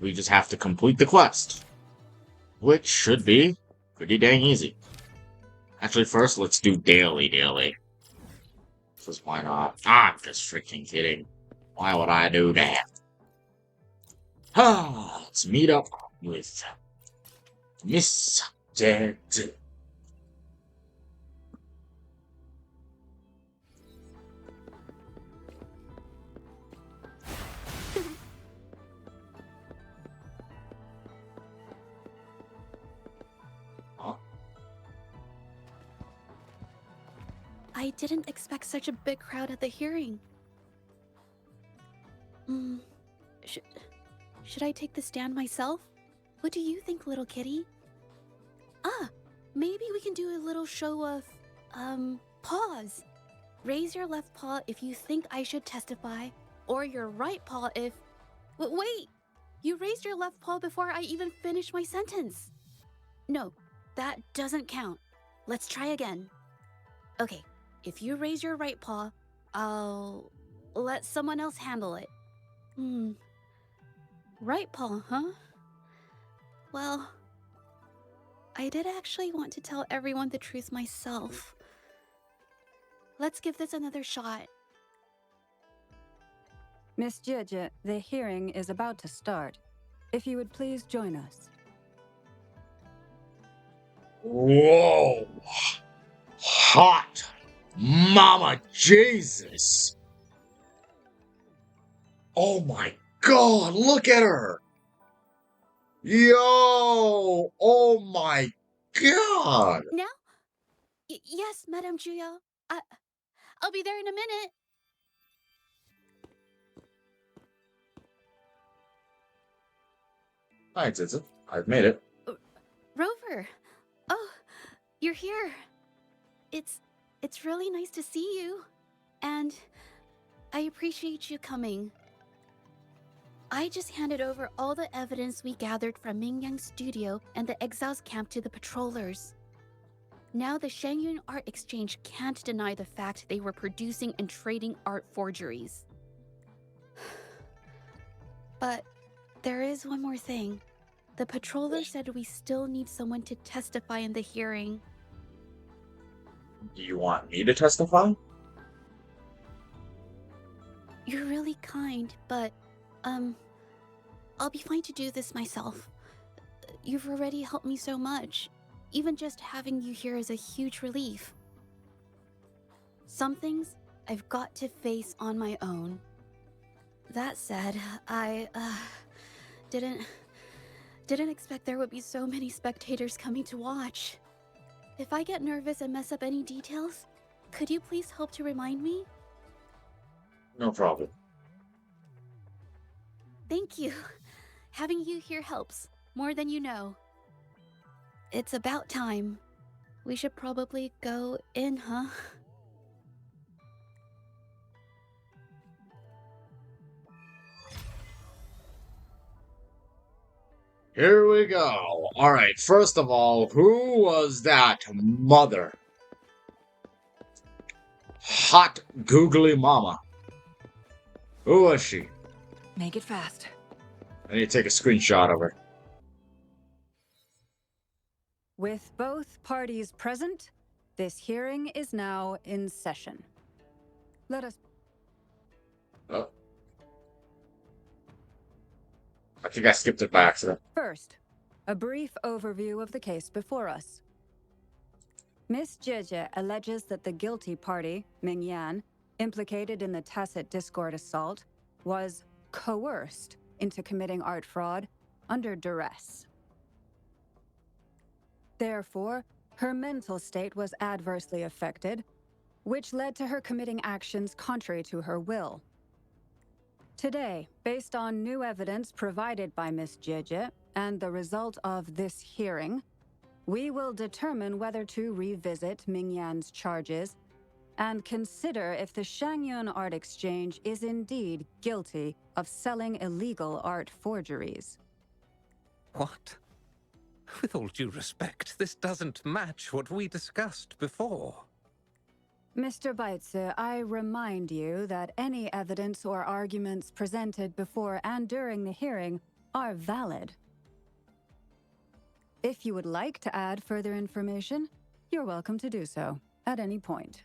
We just have to complete the quest, which should be pretty dang easy. Actually, first, let's do daily. Because why not? I'm just freaking kidding. Why would I do that? Let's meet up with Miss Dead. I didn't expect such a big crowd at the hearing. Should I take the stand myself? What do you think, little kitty? Maybe we can do a little show of, paws. Raise your left paw if you think I should testify, or your right paw if... Wait! You raised your left paw before I even finished my sentence. No, that doesn't count. Let's try again. Okay, if you raise your right paw, I'll let someone else handle it. Right paw, huh? Well, I did actually want to tell everyone the truth myself. Let's give this another shot. Miss zhezhi, the hearing is about to start. If you would please join us. Whoa! Hot! Mama Jesus! Oh my god, look at her! Yo! Oh my god! Now? Yes, Madame Juyo. I'll be there in a minute. Hi, zhezhi. I've made it. Rover. Oh, you're here. It's really nice to see you. And I appreciate you coming. I just handed over all the evidence we gathered from Mingyang's studio and the exiles camp to the patrollers. Now the Shangyun Art Exchange can't deny the fact they were producing and trading art forgeries. But there is one more thing. The patroller said we still need someone to testify in the hearing. Do you want me to testify? You're really kind, but, I'll be fine to do this myself. You've already helped me so much. Even just having you here is a huge relief. Some things I've got to face on my own. That said, I, didn't expect there would be so many spectators coming to watch. If I get nervous and mess up any details, could you please help to remind me? No problem. Thank you. Having you here helps, more than you know. It's about time. We should probably go in, huh? Here we go. Alright, first of all, who was that mother? Hot googly mama. Who was she? Make it fast. I need to take a screenshot of her. With both parties present, this hearing is now in session. Let us... Oh. I think I skipped it by accident. First, a brief overview of the case before us. Miss zhezhi alleges that the guilty party, Mingyan, implicated in the tacit discord assault, was coerced into committing art fraud under duress. Therefore, her mental state was adversely affected, which led to her committing actions contrary to her will. Today, based on new evidence provided by Miss zhezhi and the result of this hearing, we will determine whether to revisit Mingyan's charges and consider if the Shangyun Art Exchange is indeed guilty of selling illegal art forgeries. What? With all due respect, this doesn't match what we discussed before. Mr. Baitsu, I remind you that any evidence or arguments presented before and during the hearing are valid. If you would like to add further information, you're welcome to do so at any point.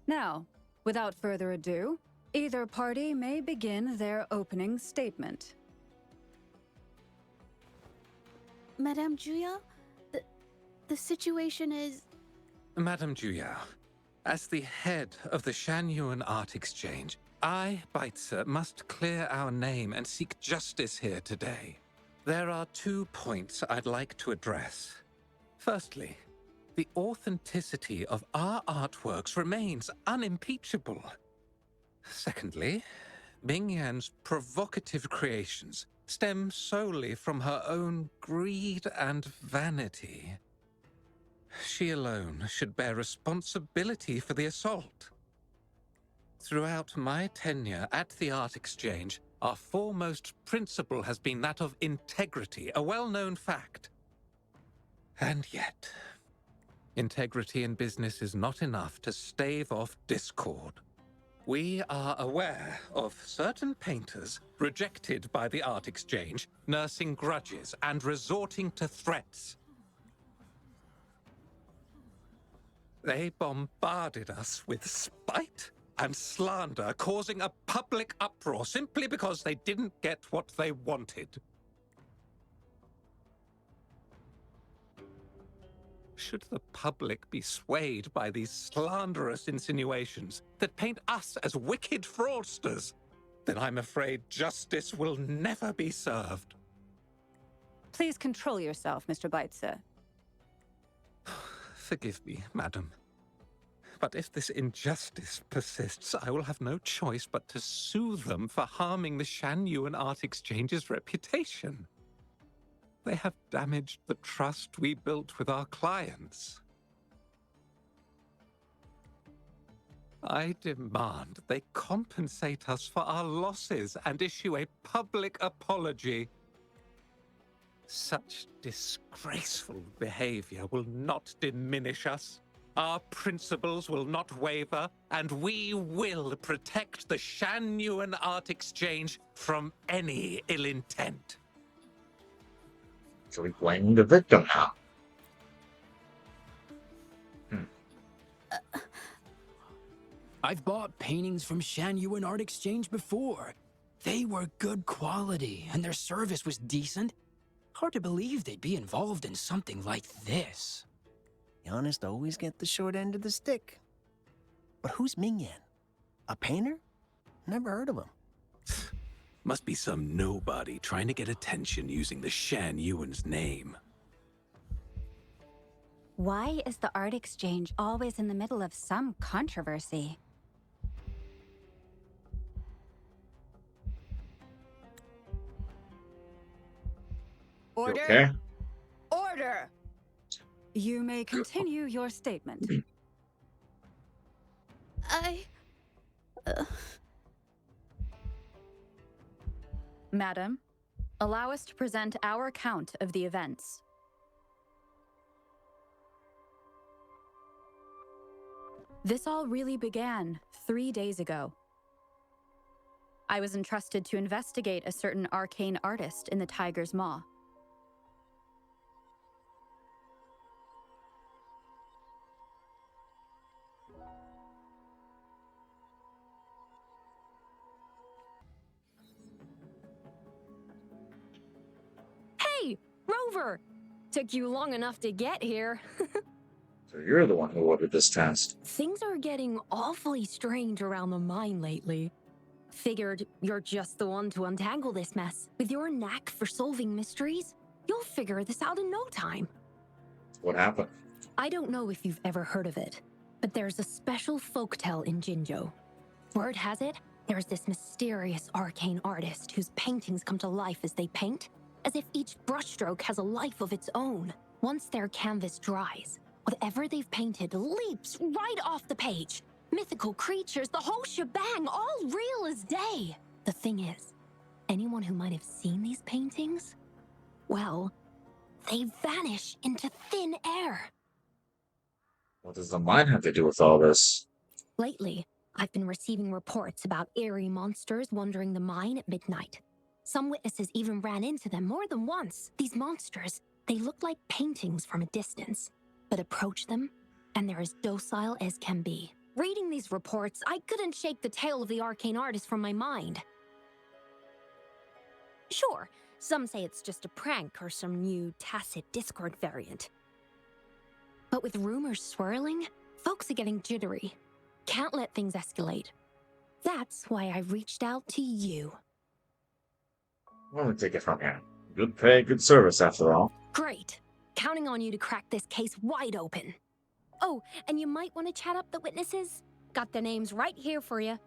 Now, without further ado, either party may begin their opening statement. Madame Juya, the situation is... Madame Juyao, as the head of the Shanyuan Art Exchange, I, Baitzer, must clear our name and seek justice here today. There are 2 points I'd like to address. Firstly, the authenticity of our artworks remains unimpeachable. Secondly, Mingyan's provocative creations stem solely from her own greed and vanity. She alone should bear responsibility for the assault. Throughout my tenure at the Art Exchange, our foremost principle has been that of integrity, a well-known fact. And yet, integrity in business is not enough to stave off discord. We are aware of certain painters rejected by the Art Exchange, nursing grudges and resorting to threats. They bombarded us with spite and slander, causing a public uproar simply because they didn't get what they wanted. Should the public be swayed by these slanderous insinuations that paint us as wicked fraudsters, then I'm afraid justice will never be served. Please control yourself, Mr. Baitzer. Forgive me, madam. But if this injustice persists, I will have no choice but to sue them for harming the Shanyuan Art Exchange's reputation. They have damaged the trust we built with our clients. I demand they compensate us for our losses and issue a public apology. Such disgraceful behavior will not diminish us. Our principles will not waver, and we will protect the Shanyuan Art Exchange from any ill intent. So we blame the victim now. I've bought paintings from Shanyuan Art Exchange before. They were good quality, and their service was decent. Hard to believe they'd be involved in something like this. The honest always get the short end of the stick. But who's Mingyan? A painter? Never heard of him. Must be some nobody trying to get attention using the Shanyuan's name. Why is the Art Exchange always in the middle of some controversy? Order! Okay. Order! You may continue your statement. Madam, allow us to present our account of the events. This all really began 3 days ago. I was entrusted to investigate a certain arcane artist in the Tiger's Maw. Hey, Rover! Took you long enough to get here. So you're the one who ordered this test. Things are getting awfully strange around the mine lately. Figured you're just the one to untangle this mess. With your knack for solving mysteries, you'll figure this out in no time. What happened? I don't know if you've ever heard of it, but there's a special folktale in Jinzhou. Word has it, there's this mysterious arcane artist whose paintings come to life as they paint, as if each brushstroke has a life of its own. Once their canvas dries, whatever they've painted leaps right off the page. Mythical creatures, the whole shebang, all real as day. The thing is, anyone who might have seen these paintings, well, they vanish into thin air. What does the mine have to do with all this? Lately, I've been receiving reports about eerie monsters wandering the mine at midnight. Some witnesses even ran into them more than once. These monsters, they look like paintings from a distance, but approach them, and they're as docile as can be. Reading these reports, I couldn't shake the tale of the arcane artist from my mind. Sure, some say it's just a prank or some new tacit Discord variant. But with rumors swirling, folks are getting jittery. Can't let things escalate. That's why I reached out to you. I'm gonna take it from here. Good pay, good service, after all. Great. Counting on you to crack this case wide open. Oh, and you might want to chat up the witnesses. Got their names right here for you.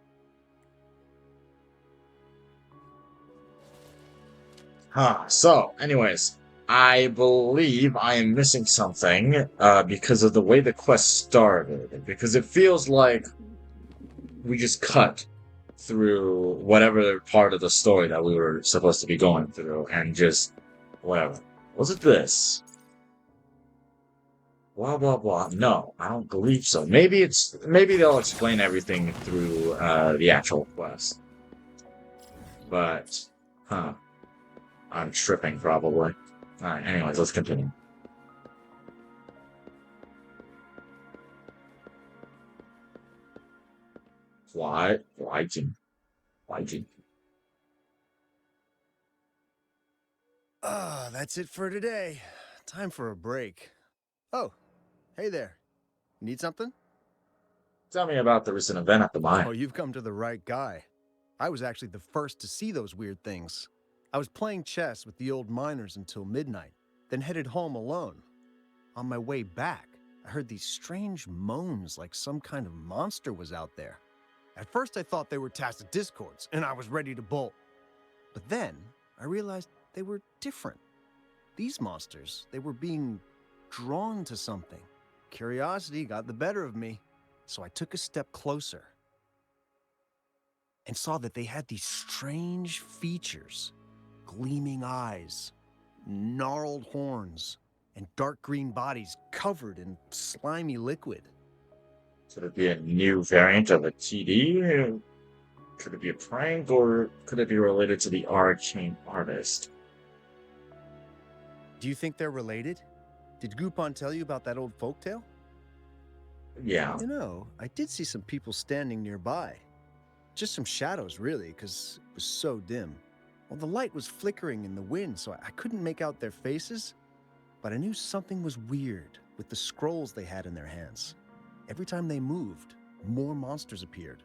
So, anyways, I believe I am missing something because of the way the quest started. Because it feels like we just cut through whatever part of the story that we were supposed to be going through and just whatever. Was it this? Blah blah blah. No, I don't believe so. Maybe they'll explain everything through the actual quest. But I'm tripping probably. Alright, anyways, let's continue. YG. That's it for today. Time for a break. Oh, hey there. Need something? Tell me about the recent event at the mine. Oh, you've come to the right guy. I was actually the first to see those weird things. I was playing chess with the old miners until midnight, then headed home alone. On my way back, I heard these strange moans like some kind of monster was out there. At first I thought they were tacit discords, and I was ready to bolt. But then I realized they were different. These monsters, they were being drawn to something. Curiosity got the better of me, so I took a step closer and saw that they had these strange features. Gleaming eyes, gnarled horns, and dark green bodies covered in slimy liquid. Could it be a new variant of a TD? Could it be a prank, or could it be related to the arcane artist? Do you think they're related? Did Gupon tell you about that old folktale? Yeah. You know, I did see some people standing nearby. Just some shadows, really, because it was so dim. Well, the light was flickering in the wind, so I couldn't make out their faces. But I knew something was weird with the scrolls they had in their hands. Every time they moved, more monsters appeared.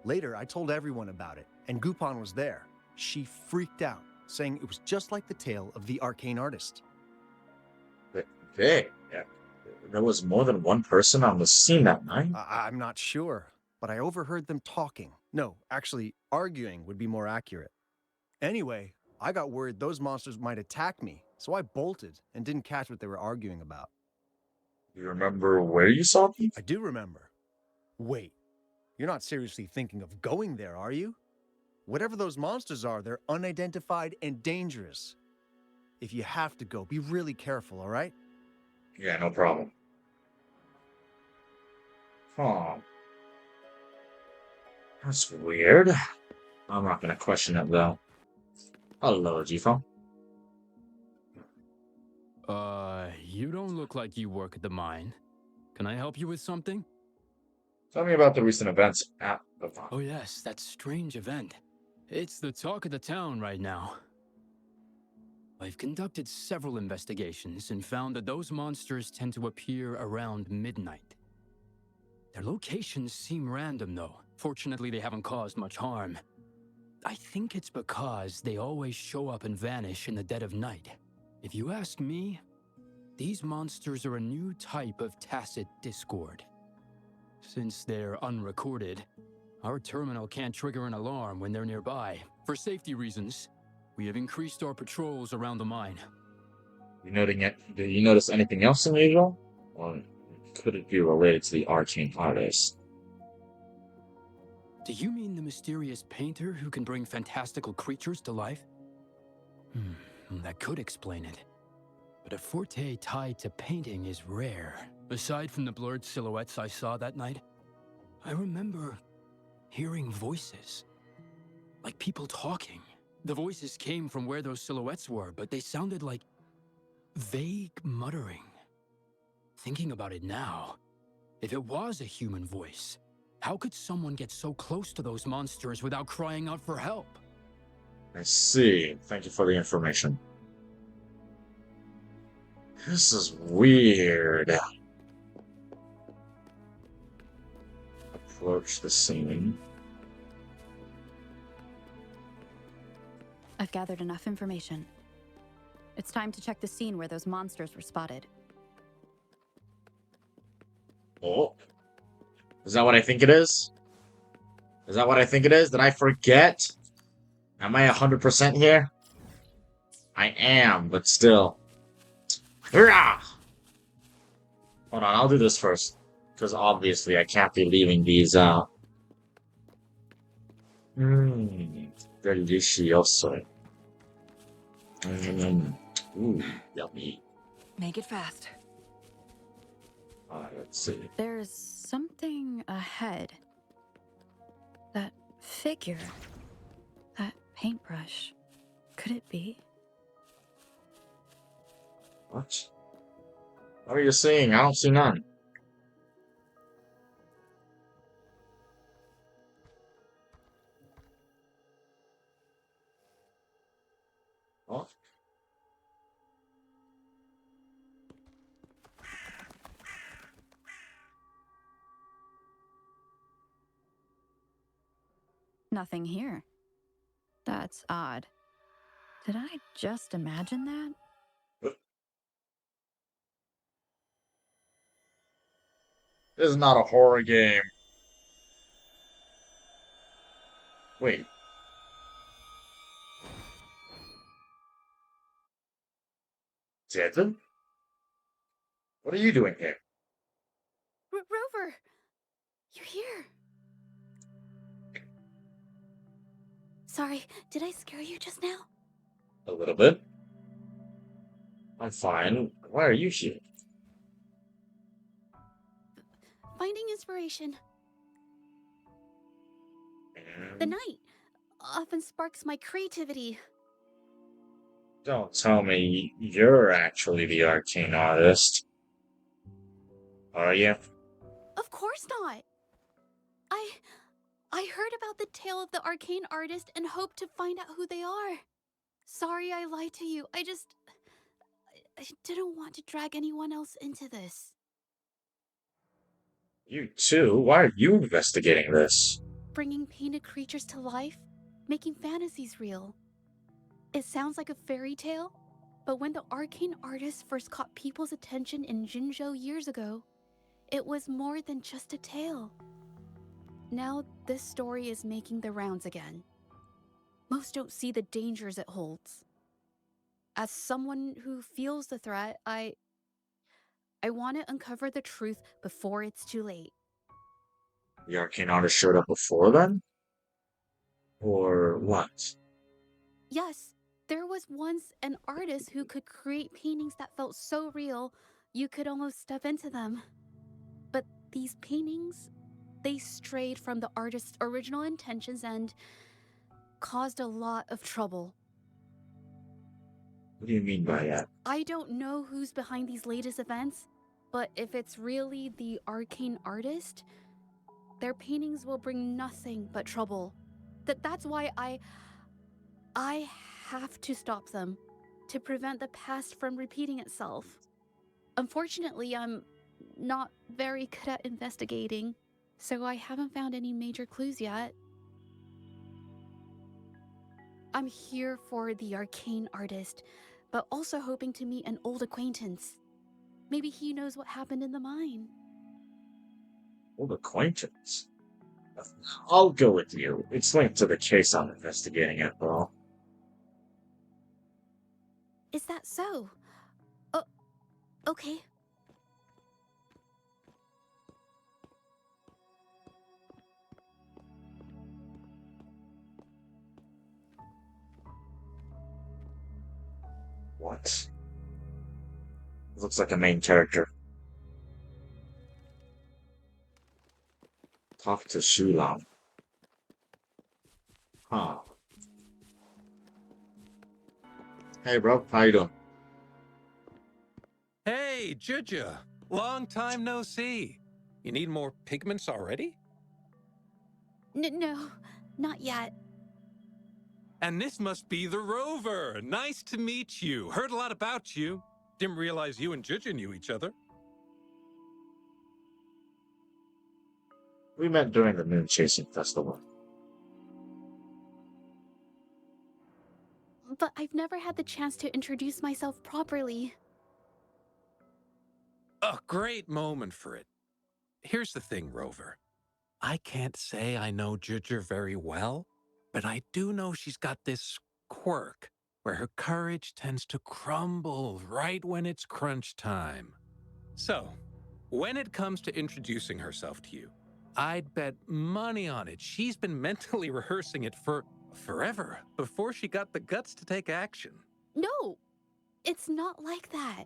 Later, I told everyone about it, and Gupon was there. She freaked out, saying it was just like the tale of the arcane artist. Yeah. There was more than one person on the scene that night? I'm not sure, but I overheard them talking. No, actually, arguing would be more accurate. Anyway, I got worried those monsters might attack me, so I bolted and didn't catch what they were arguing about. You remember where you saw them? I do remember. Wait, you're not seriously thinking of going there, are you? Whatever those monsters are, they're unidentified and dangerous. If you have to go, be really careful, all right? Yeah, no problem. Oh. That's weird. I'm not gonna question it, though. Hello, G-Phone. You don't look like you work at the mine. Can I help you with something? Tell me about the recent events at the mine. Oh yes, that strange event. It's the talk of the town right now. I've conducted several investigations and found that those monsters tend to appear around midnight. Their locations seem random, though. Fortunately, they haven't caused much harm. I think it's because they always show up and vanish in the dead of night. If you ask me, these monsters are a new type of tacit discord. Since they're unrecorded, our terminal can't trigger an alarm when they're nearby. For safety reasons, we have increased our patrols around the mine. Did you notice anything else unusual? Or could it be related to the arcane artist? Do you mean the mysterious painter who can bring fantastical creatures to life? That could explain it. But a forte tied to painting is rare. Aside from the blurred silhouettes I saw that night, I remember hearing voices. Like people talking, The voices came from where those silhouettes were, but they sounded like vague muttering. Thinking about it now, if it was a human voice, how could someone get so close to those monsters without crying out for help? I see. Thank you for the information. This is weird. Approach the scene. I've gathered enough information. It's time to check the scene where those monsters were spotted. Oh. Is that what I think it is? Is that what I think it is? Did I forget? Am I 100% here? I am, but still. Hurrah! Hold on, I'll do this first. Because obviously I can't be leaving these out. Delicioso. Ooh, yummy. Make it fast. Let's see. There's something ahead. That figure. That paintbrush. Could it be? What? What are you seeing? I don't see none. What? Nothing here. That's odd. Did I just imagine that? This is not a horror game. Wait. Zhezhi? What are you doing here? Rover! You're here! Sorry, did I scare you just now? A little bit. I'm fine. Why are you here? Finding inspiration. The night often sparks my creativity. Don't tell me you're actually the arcane artist. Are you? Of course not. I heard about the tale of the arcane artist and hoped to find out who they are. Sorry I lied to you. I didn't want to drag anyone else into this. You too? Why are you investigating this? Bringing painted creatures to life, making fantasies real. It sounds like a fairy tale, but when the arcane artist first caught people's attention in Jinzhou years ago, it was more than just a tale. Now this story is making the rounds again. Most don't see the dangers it holds. As someone who feels the threat, I want to uncover the truth before it's too late. The arcane artist showed up before then? Or what? Yes, there was once an artist who could create paintings that felt so real, you could almost step into them. But these paintings, they strayed from the artist's original intentions and caused a lot of trouble. What do you mean by that? I don't know who's behind these latest events, but if it's really the arcane artist, their paintings will bring nothing but trouble. That's why I have to stop them, to prevent the past from repeating itself. Unfortunately, I'm not very good at investigating, so I haven't found any major clues yet. I'm here for the arcane artist, but also hoping to meet an old acquaintance. Maybe he knows what happened in the mine. Old acquaintance? I'll go with you. It's linked to the case I'm investigating after all. Is that so? Okay. What? Looks like a main character. Talk to Shulam. Huh. Hey, bro. How you doing? Hey, zhezhi. Long time no see. You need more pigments already? No, not yet. And this must be the rover. Nice to meet you. Heard a lot about you. Didn't realize you and zhezhi knew each other. We met during the Moon Chasing Festival. But I've never had the chance to introduce myself properly. A great moment for it. Here's the thing, Rover. I can't say I know zhezhi very well, but I do know she's got this quirk where her courage tends to crumble right when it's crunch time. So, when it comes to introducing herself to you, I'd bet money on it she's been mentally rehearsing it for forever before she got the guts to take action. No, it's not like that.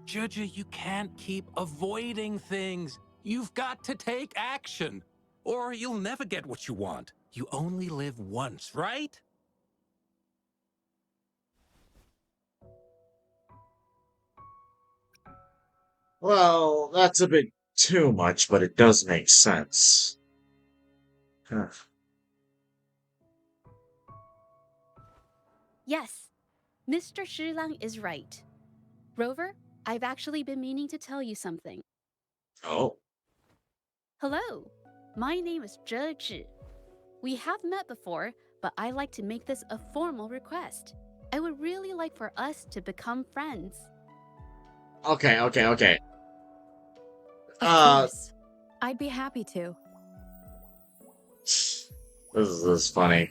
zhezhi, you can't keep avoiding things. You've got to take action, or you'll never get what you want. You only live once, right? Well, that's a bit too much, but it does make sense. Huh. Yes, Mr. Shilang is right. Rover, I've actually been meaning to tell you something. Oh. Hello, my name is zhezhi. We have met before, but I like to make this a formal request. I would really like for us to become friends. Okay. Of course. I'd be happy to. This is funny.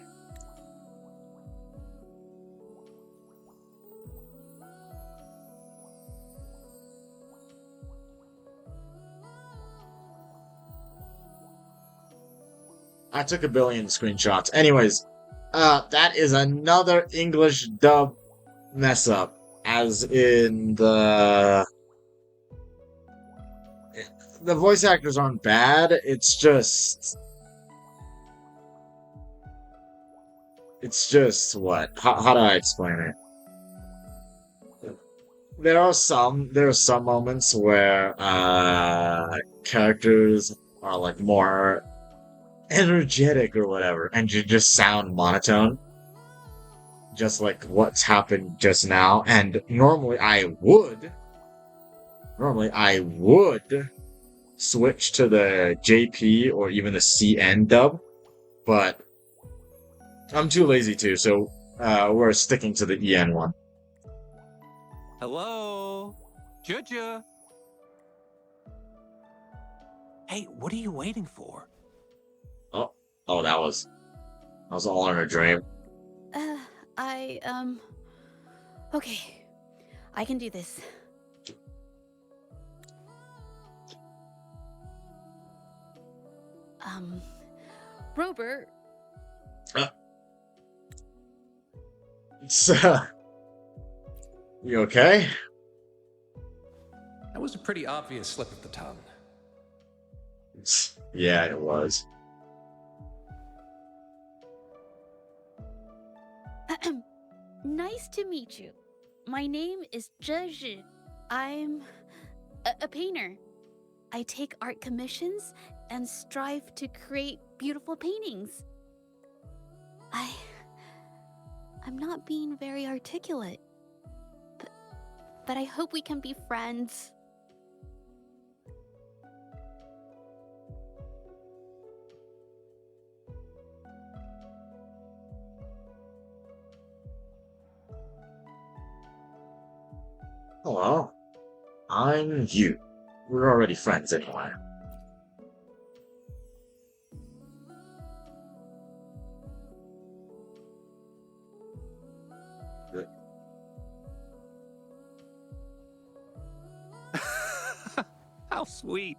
I took a billion screenshots. Anyways, that is another English dub mess up. As in the voice actors aren't bad. It's just what? How do I explain it? There are some moments where characters are like more energetic or whatever, and you just sound monotone, just like what's happened just now. And normally I would switch to the JP or even the CN dub, but I'm too lazy to, so we're sticking to the EN one. Hello? zhezhi? Hey, what are you waiting for? Oh, that was all in a dream. Okay, I can do this. Robert. You okay? That was a pretty obvious slip of the tongue. Yeah, it was. Nice to meet you. My name is zhezhi. I'm a painter. I take art commissions and strive to create beautiful paintings. I'm not being very articulate, but I hope we can be friends. Hello, I'm you. We're already friends anyway. How sweet.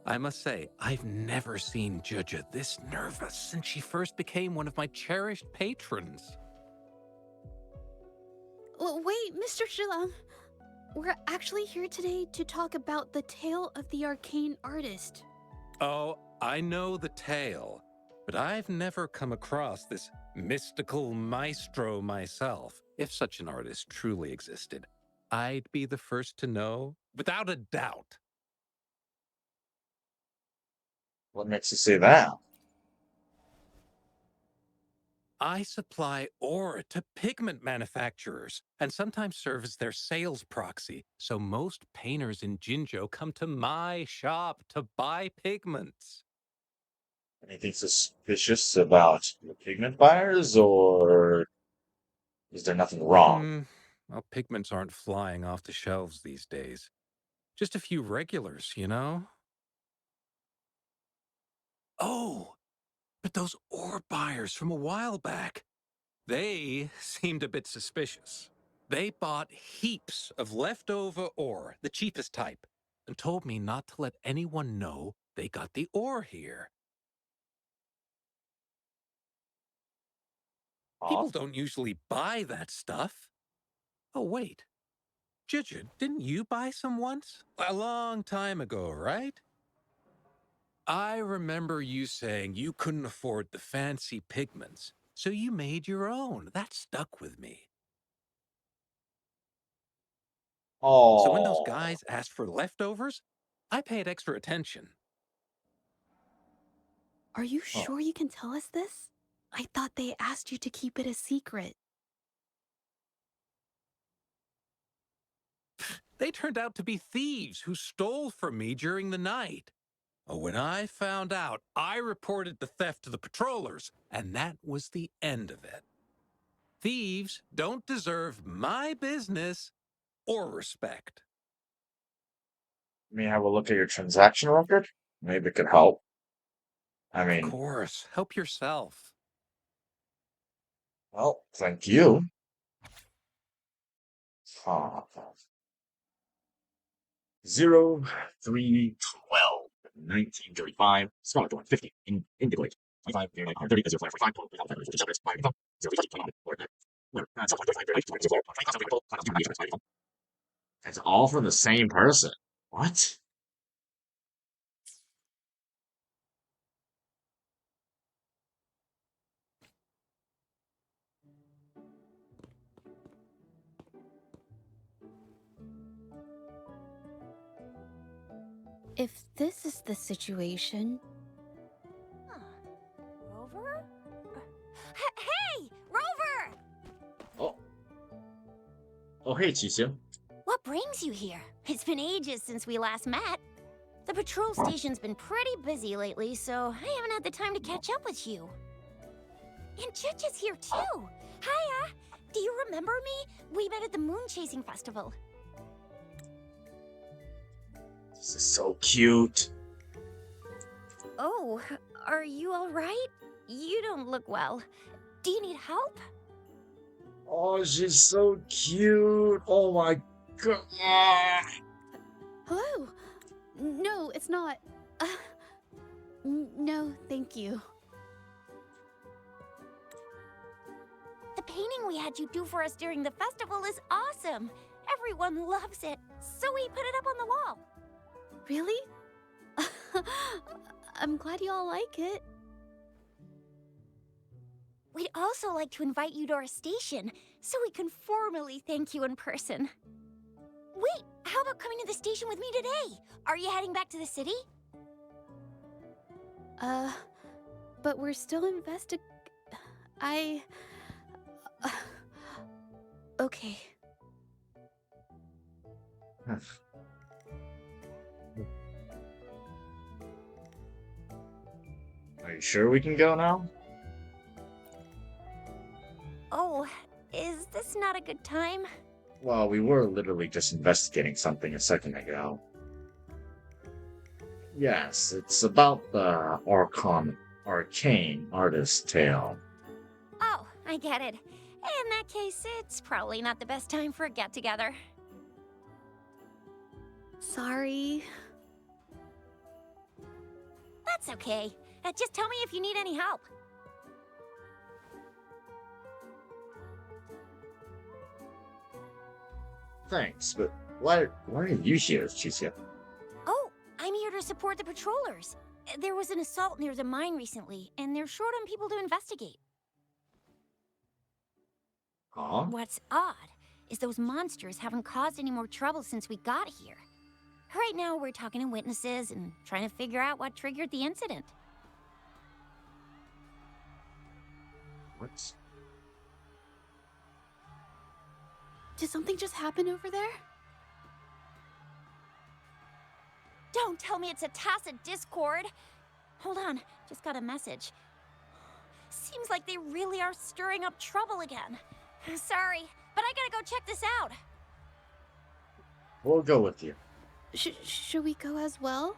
I must say, I've never seen zhezhi this nervous since she first became one of my cherished patrons. Wait, Mr. Shilang. We're actually here today to talk about the tale of the arcane artist. Oh, I know the tale, but I've never come across this mystical maestro myself, if such an artist truly existed, I'd be the first to know, without a doubt. What makes you say that? I supply ore to pigment manufacturers and sometimes serve as their sales proxy, so most painters in Jinzhou come to my shop to buy pigments. Anything suspicious about the pigment buyers, or is there nothing wrong? Well, pigments aren't flying off the shelves these days. Just a few regulars, you know? Oh, but those ore buyers from a while back, they seemed a bit suspicious. They bought heaps of leftover ore, the cheapest type, and told me not to let anyone know they got the ore here. People don't usually buy that stuff. Oh, wait. Zhezhi, didn't you buy some once? A long time ago, right? I remember you saying you couldn't afford the fancy pigments, so you made your own. That stuck with me. So when those Oh, guys asked for leftovers, I paid extra attention. Are you sure you can tell us this? I thought they asked you to keep it a secret. They turned out to be thieves who stole from me during the night. When I found out, I reported the theft to the patrollers, and that was the end of it. Thieves don't deserve my business or respect. let me have a look at your transaction record. Maybe it could help. I Of mean, course, help yourself. well, thank you. 03/12/1935. Scarlet Dawn 50 in Indigoid. 25 30 045 That's all from the same person. What? If this is the situation, Rover? Hey! Rover! Oh. Oh, hey, Chisu. What brings you here? It's been ages since we last met. The patrol station's been pretty busy lately, so I haven't had the time to catch up with you. And Zhezhi's here too. Hiya! Do you remember me? We met at the moon chasing festival. This is so cute. Oh, are you alright? You don't look well. Do you need help? Oh, she's so cute. Oh my god. hello? No, it's not. No, thank you. The painting we had you do for us during the festival is awesome. Everyone loves it, so we put it up on the wall. Really? I'm glad you all like it. We'd also like to invite you to our station, so we can formally thank you in person. Wait, how about coming to the station with me today? Are you heading back to the city? But we're still okay. Are you sure we can go now? Oh, is this not a good time? Well, we were literally just investigating something a second ago. Yes, it's about the arcane artist tale. Oh, I get it. In that case, it's probably not the best time for a get-together. Sorry. That's okay. Just tell me if you need any help. Thanks, but why are you here, Chisu? Oh, I'm here to support the patrollers. There was an assault near the mine recently, and they're short on people to investigate. Huh? What's odd is those monsters haven't caused any more trouble since we got here. Right now, we're talking to witnesses and trying to figure out what triggered the incident. What? Did something just happen over there? Don't tell me it's a tacit discord. Hold on, just got a message. Seems like they really are stirring up trouble again. Sorry, but I gotta go check this out. We'll go with you. Should we go as well?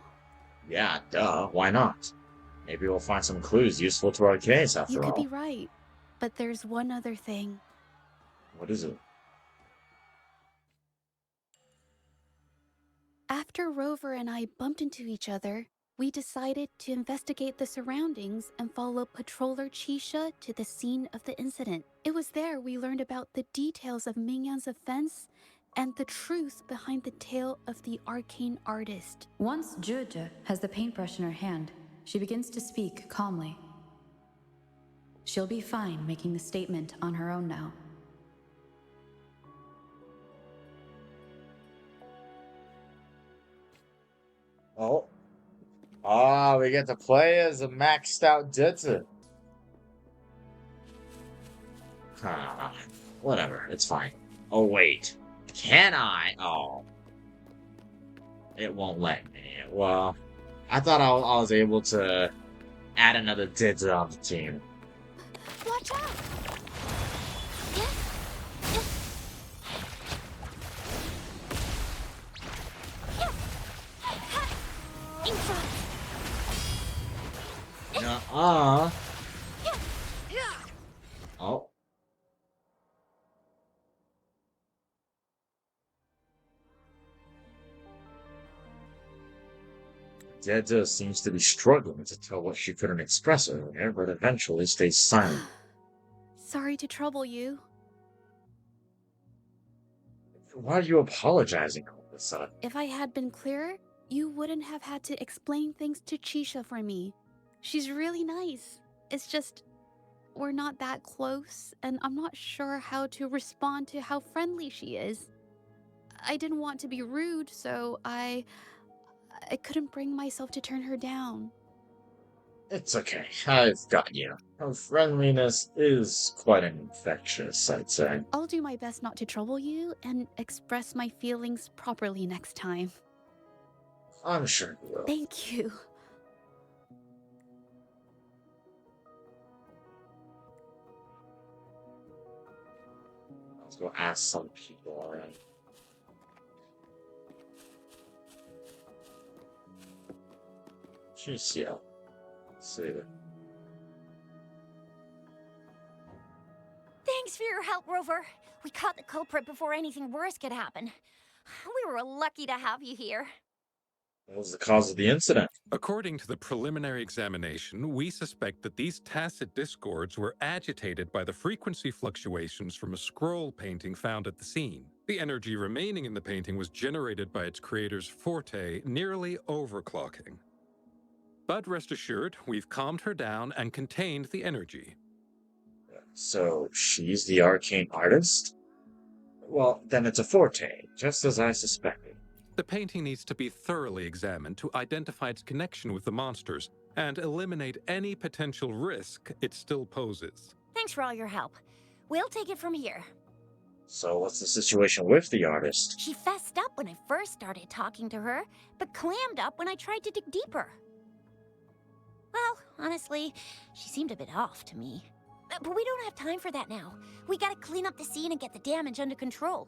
Yeah, duh. Why not? Maybe we'll find some clues useful to our case after You all. could be right. But there's one other thing. What is it? After Rover and I bumped into each other, we decided to investigate the surroundings and follow Patroller Chisha to the scene of the incident. It was there we learned about the details of Mingyan's offense and the truth behind the tale of the arcane artist. Once zhezhi has the paintbrush in her hand, she begins to speak calmly. She'll be fine making the statement on her own now. Oh. Ah, we get to play as a maxed out zhezhi. Whatever, it's fine. Oh, wait. Can I? Oh. It won't let me. Well, I thought I was able to add another zhezhi on the team. Watch out! Nuh-uh. Oh. zhezhi seems to be struggling to tell what she couldn't express earlier, but eventually stays silent. Sorry to trouble you. Why are you apologizing all of a sudden? If I had been clearer, you wouldn't have had to explain things to Chisha for me. She's really nice. It's just, we're not that close, and I'm not sure how to respond to how friendly she is. I didn't want to be rude, so I couldn't bring myself to turn her down. It's okay. I've got you. Her friendliness is quite infectious, I'd say. I'll do my best not to trouble you and express my feelings properly next time. I'm sure you will. Thank you. Let's go ask some people, alright? Jeez, yeah. Let's see. Thanks for your help, Rover. We caught the culprit before anything worse could happen. We were lucky to have you here. What was the cause of the incident? According to the preliminary examination, we suspect that these tacit discords were agitated by the frequency fluctuations from a scroll painting found at the scene. The energy remaining in the painting was generated by its creator's forte, nearly overclocking. But rest assured, we've calmed her down and contained the energy. So, she's the arcane artist? Well, then it's a forte, just as I suspected. The painting needs to be thoroughly examined to identify its connection with the monsters and eliminate any potential risk it still poses. Thanks for all your help. We'll take it from here. So what's the situation with the artist? She fessed up when I first started talking to her, but clammed up when I tried to dig deeper. Well, honestly, she seemed a bit off to me. But we don't have time for that now. We gotta clean up the scene and get the damage under control.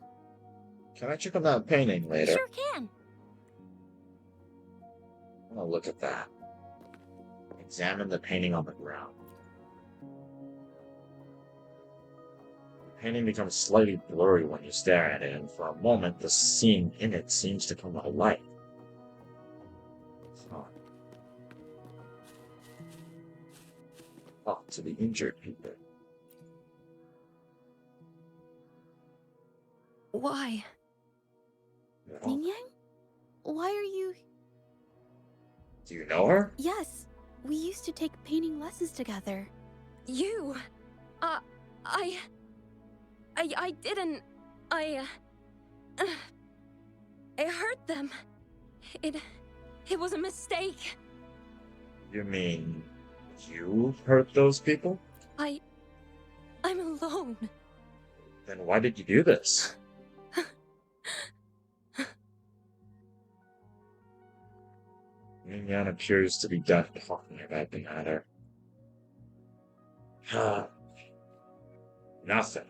Can I check on that painting later? Sure can. I want to look at that. Examine the painting on the ground. The painting becomes slightly blurry when you stare at it, and for a moment the scene in it seems to come to life. Huh. Talk to the injured people. Why? Mingyan? Why are you... Do you know her? Yes, we used to take painting lessons together. You... I I didn't. I hurt them. It was a mistake. You mean you hurt those people? I'm alone. Then why did you do this? Ming-Yan appears to be done talking about the matter. Nothing.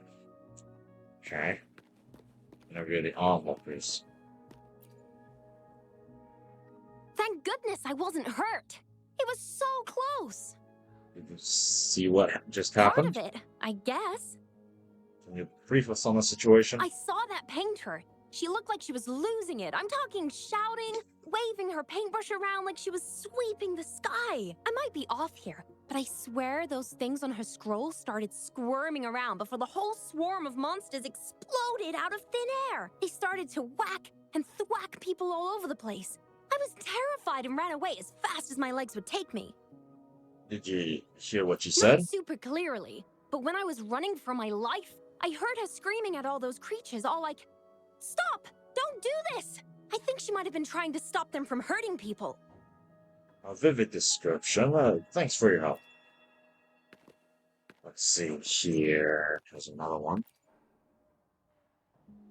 Okay. Interview the onlookers. Thank goodness I wasn't hurt. It was so close. Did you see what just Part happened? of it, I guess. Can you brief us on the situation? I saw that painter. She looked like she was losing it. I'm talking shouting, waving her paintbrush around like she was sweeping the sky. I might be off here, but I swear those things on her scroll started squirming around before the whole swarm of monsters exploded out of thin air. They started to whack and thwack people all over the place. I was terrified and ran away as fast as my legs would take me. Did you hear what she said? Not super clearly, but when I was running for my life, I heard her screaming at all those creatures, all like, "Stop! Don't do this!" I think she might have been trying to stop them from hurting people. A vivid description. Thanks for your help. Let's see here. There's another one.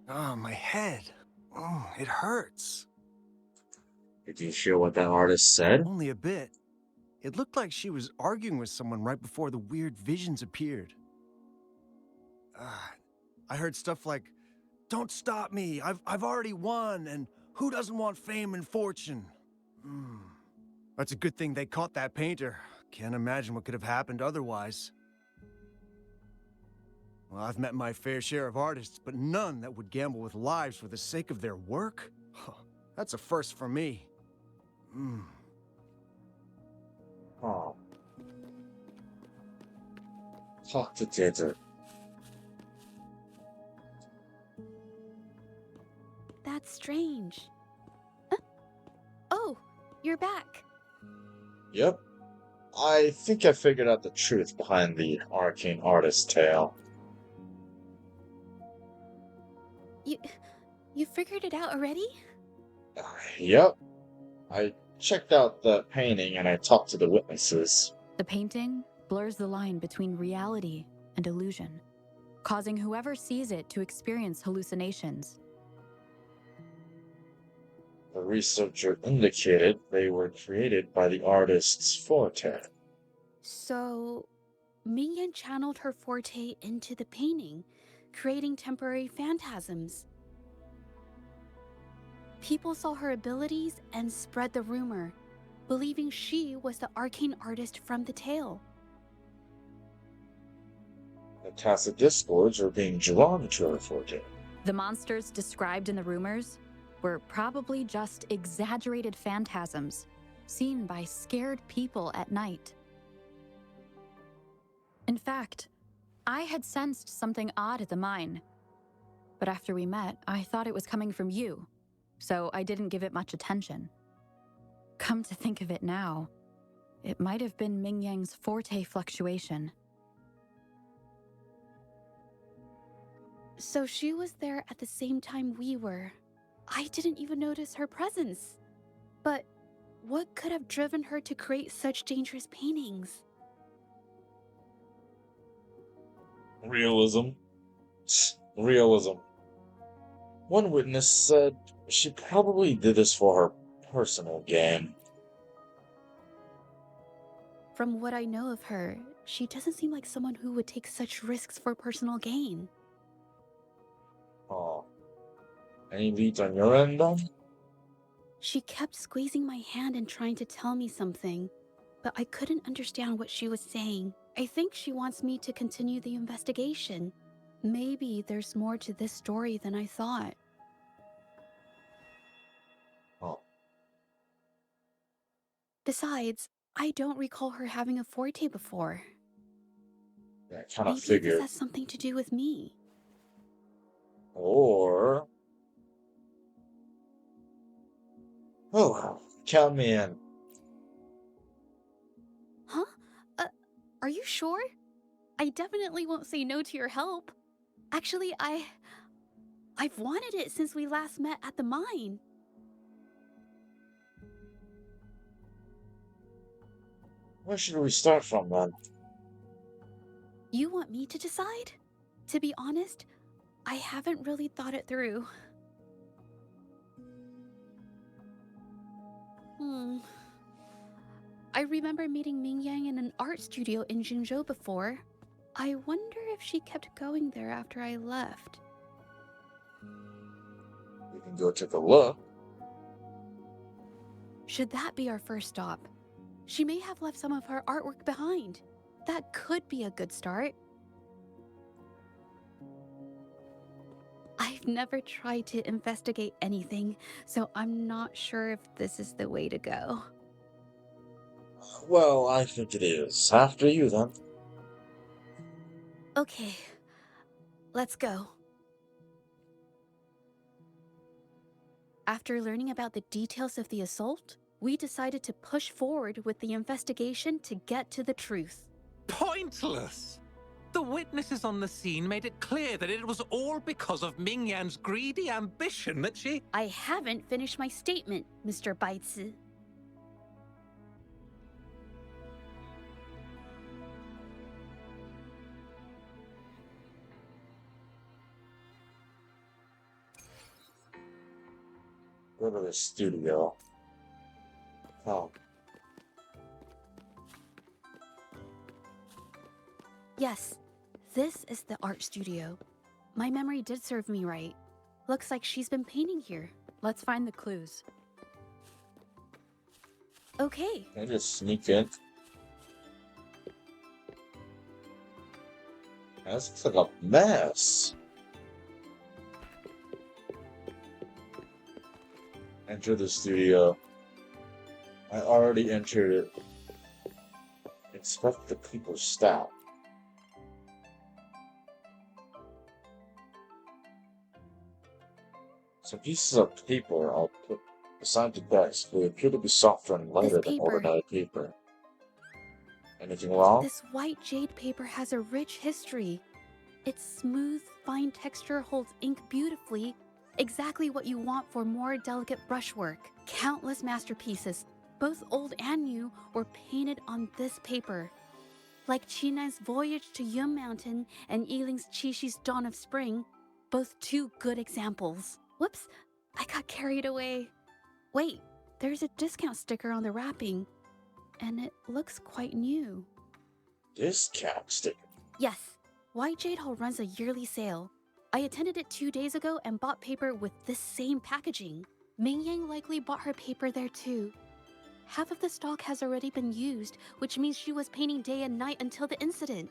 Oh, my head. Oh, it hurts. Did you hear what that artist said? Only a bit. It looked like she was arguing with someone right before the weird visions appeared. I heard stuff like, "Don't stop me, I've already won," and "Who doesn't want fame and fortune?" That's a good thing they caught that painter. Can't imagine what could have happened otherwise. Well, I've met my fair share of artists, but none that would gamble with lives for the sake of their work? That's a first for me. Oh. Talk to zhezhi. That's strange. Oh, you're back. Yep. I think I figured out the truth behind the arcane artist's tale. You figured it out already? Yep. I checked out the painting and I talked to the witnesses. The painting blurs the line between reality and illusion, causing whoever sees it to experience hallucinations. The researcher indicated they were created by the artist's forte. So, Ming-Yan channeled her forte into the painting, creating temporary phantasms. People saw her abilities and spread the rumor, believing she was the arcane artist from the tale. The tacit discords are being drawn to her forte. The monsters described in the rumors were probably just exaggerated phantasms seen by scared people at night. In fact, I had sensed something odd at the mine, but after we met, I thought it was coming from you, so I didn't give it much attention. Come to think of it now, it might have been Ming-Yang's forte fluctuation. So she was there at the same time we were. I didn't even notice her presence. But what could have driven her to create such dangerous paintings? Realism. Realism. One witness said she probably did this for her personal gain. From what I know of her, she doesn't seem like someone who would take such risks for personal gain. Oh. Any leads on your end, then? She kept squeezing my hand and trying to tell me something, but I couldn't understand what she was saying. I think she wants me to continue the investigation. Maybe there's more to this story than I thought. Oh. Besides, I don't recall her having a forte before. Yeah, I kind of Maybe figured. this has something to do with me. Or... Oh, count me in. Huh? Are you sure? I definitely won't say no to your help. Actually, I've wanted it since we last met at the mine. Where should we start from, then? You want me to decide? To be honest, I haven't really thought it through. I remember meeting Ming Yang in an art studio in Jinzhou before. I wonder if she kept going there after I left. We can go take a look. Should that be our first stop? She may have left some of her artwork behind. That could be a good start. I've never tried to investigate anything, so I'm not sure if this is the way to go. Well, I think it is. After you, then. Okay, let's go. After learning about the details of the assault, we decided to push forward with the investigation to get to the truth. Pointless! The witnesses on the scene made it clear that it was all because of Ming Yan's greedy ambition that she... I haven't finished my statement, Mr. Baizi. Go to the studio. Oh. Yes, this is the art studio. My memory did serve me right. Looks like she's been painting here. Let's find the clues. Okay. Can I just sneak in? This looks like a mess. Enter the studio. I already entered it. Inspect the people's staff. Some pieces of paper I'll put beside the desk. They appear to be softer and lighter than ordinary paper. Anything wrong? This white jade paper has a rich history. Its smooth, fine texture holds ink beautifully, exactly what you want for more delicate brushwork. Countless masterpieces, both old and new, were painted on this paper. Like Qinan's Voyage to Yun Mountain and Yiling's Qixu's Dawn of Spring, both two good examples. Whoops, I got carried away. Wait, there's a discount sticker on the wrapping, and it looks quite new. Discount sticker? Yes, White Jade Hall runs a yearly sale. I attended it 2 days ago and bought paper with this same packaging. Ming Yang likely bought her paper there too. Half of the stock has already been used, which means she was painting day and night until the incident.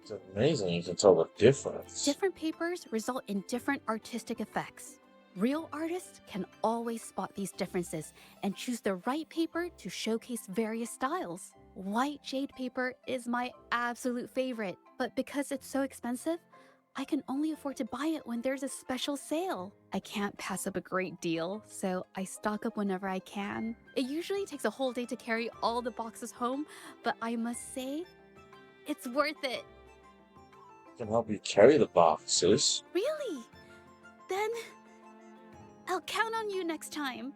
It's amazing you can tell the difference. Different papers result in different artistic effects. Real artists can always spot these differences and choose the right paper to showcase various styles. White jade paper is my absolute favorite, but because it's so expensive, I can only afford to buy it when there's a special sale. I can't pass up a great deal, so I stock up whenever I can. It usually takes a whole day to carry all the boxes home, but I must say, it's worth it. I can help you carry the boxes. Really? Then I'll count on you next time.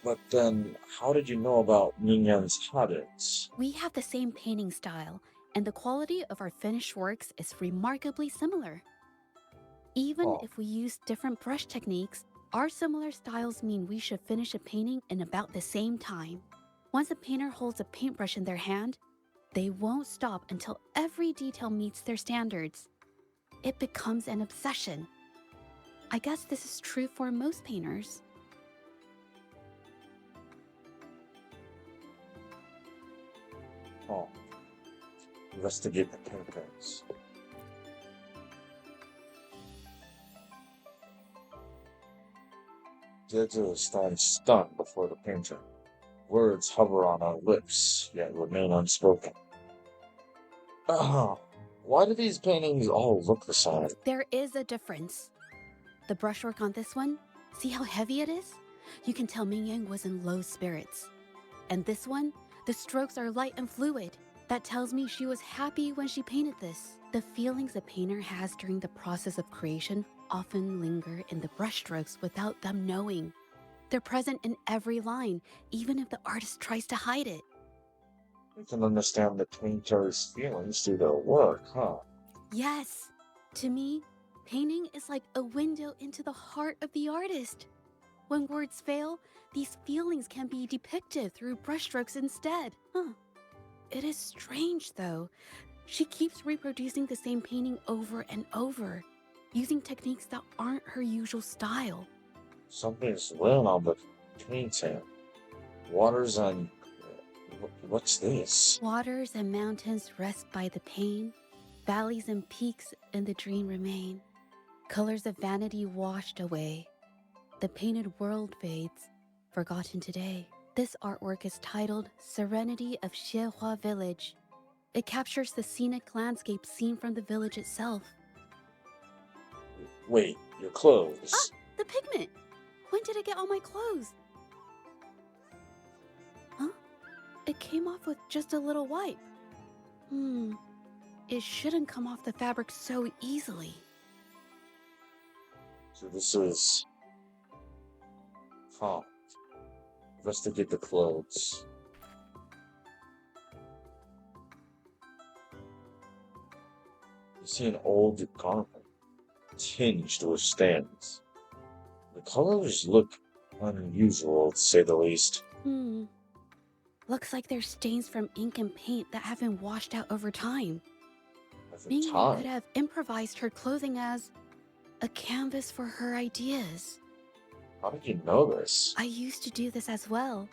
But then, how did you know about Ming Yan's habits? We have the same painting style, and the quality of our finished works is remarkably similar. Even if we use different brush techniques, our similar styles mean we should finish a painting in about the same time. Once a painter holds a paintbrush in their hand, they won't stop until every detail meets their standards. It becomes an obsession. I guess this is true for most painters. Oh. Investigate the paintings. Zhezhi stands stunned before the painter. Words hover on our lips, yet remain unspoken. Why do these paintings all look the same? There is a difference. The brushwork on this one, see how heavy it is? You can tell Ming Yang was in low spirits. And this one, the strokes are light and fluid. That tells me she was happy when she painted this. The feelings a painter has during the process of creation often linger in the brushstrokes without them knowing. They're present in every line, even if the artist tries to hide it. You can understand the painter's feelings through their work, huh? Yes. To me, painting is like a window into the heart of the artist. When words fail, these feelings can be depicted through brushstrokes instead. It is strange, though. She keeps reproducing the same painting over and over, using techniques that aren't her usual style. Something's written on the painting. Waters and... what's this? Waters and mountains rest by the pain. Valleys and peaks in the dream remain. Colors of vanity washed away. The painted world fades, forgotten today. This artwork is titled Serenity of Hsiehuo Village. It captures the scenic landscape seen from the village itself. Wait, your clothes. The pigment! When did it get on my clothes? Huh? It came off with just a little wipe. It shouldn't come off the fabric so easily. So this is... huh. Investigate the clothes. You see an old garment, tinged with stains. The colors look unusual, to say the least. Looks like there's stains from ink and paint that have been washed out over time. Over Mia time? could have improvised her clothing as a canvas for her ideas. How did you know this? I used to do this as well.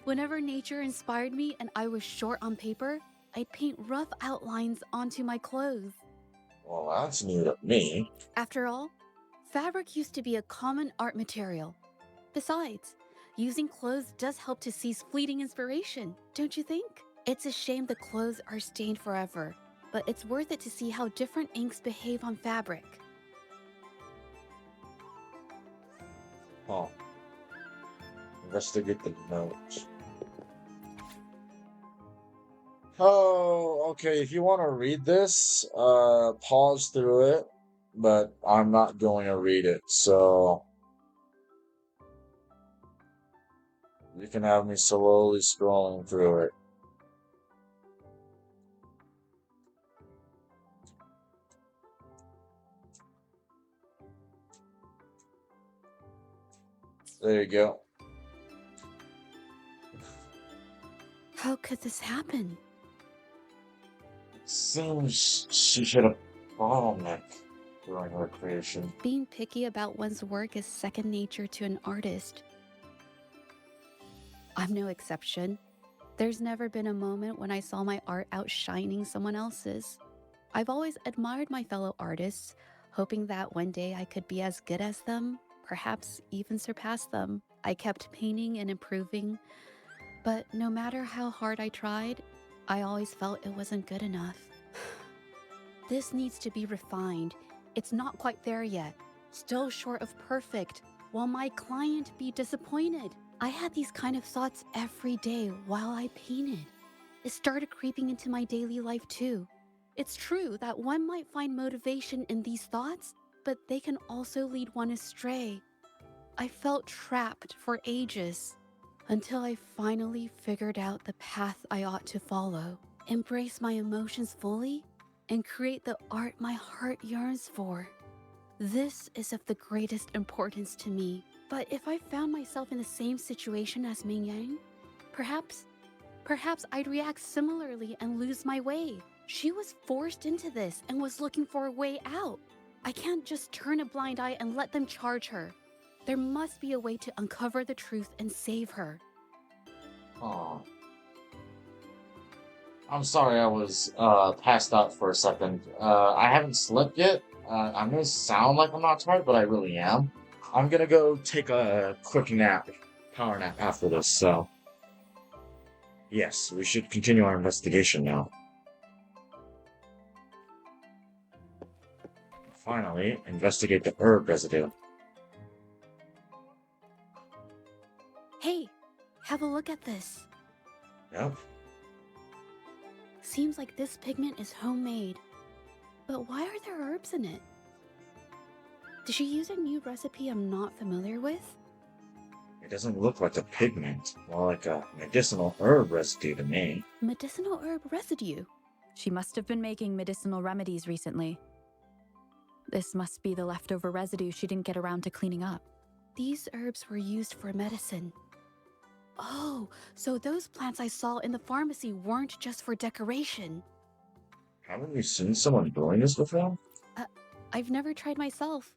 Whenever nature inspired me and I was short on paper, I'd paint rough outlines onto my clothes. Well, that's new to me. After all, fabric used to be a common art material. Besides, using clothes does help to seize fleeting inspiration, don't you think? It's a shame the clothes are stained forever, but it's worth it to see how different inks behave on fabric. Oh. Investigate the notes. Oh, okay, if you want to read this, pause through it, but I'm not going to read it, so you can have me slowly scrolling through it. There you go. How could this happen? Seems she hit a bottleneck during her creation. Being picky about one's work is second nature to an artist. I'm no exception. There's never been a moment when I saw my art outshining someone else's. I've always admired my fellow artists, hoping that one day I could be as good as them, perhaps even surpass them. I kept painting and improving, but no matter how hard I tried, I always felt it wasn't good enough. This needs to be refined. It's not quite there yet. Still short of perfect. Will my client be disappointed? I had these kind of thoughts every day while I painted. It started creeping into my daily life too. It's true that one might find motivation in these thoughts, but they can also lead one astray. I felt trapped for ages, until I finally figured out the path I ought to follow, embrace my emotions fully, and create the art my heart yearns for. This is of the greatest importance to me. But if I found myself in the same situation as Ming Yang, perhaps I'd react similarly and lose my way. She was forced into this and was looking for a way out. I can't just turn a blind eye and let them charge her. There must be a way to uncover the truth and save her. Oh. I'm sorry I was passed out for a second. I haven't slept yet. I'm gonna sound like I'm not tired, but I really am. I'm gonna go take a quick nap, power nap after this, so... yes, we should continue our investigation now. Finally, investigate the herb residue. Hey, have a look at this. Yep. seems like this pigment is homemade. But why are there herbs in it? Did she use a new recipe I'm not familiar with? It doesn't look like a pigment, more like a medicinal herb residue to me. Medicinal herb residue? She must have been making medicinal remedies recently. This must be the leftover residue she didn't get around to cleaning up. These herbs were used for medicine. Oh, so those plants I saw in the pharmacy weren't just for decoration. Haven't you seen someone doing this before? I've never tried myself.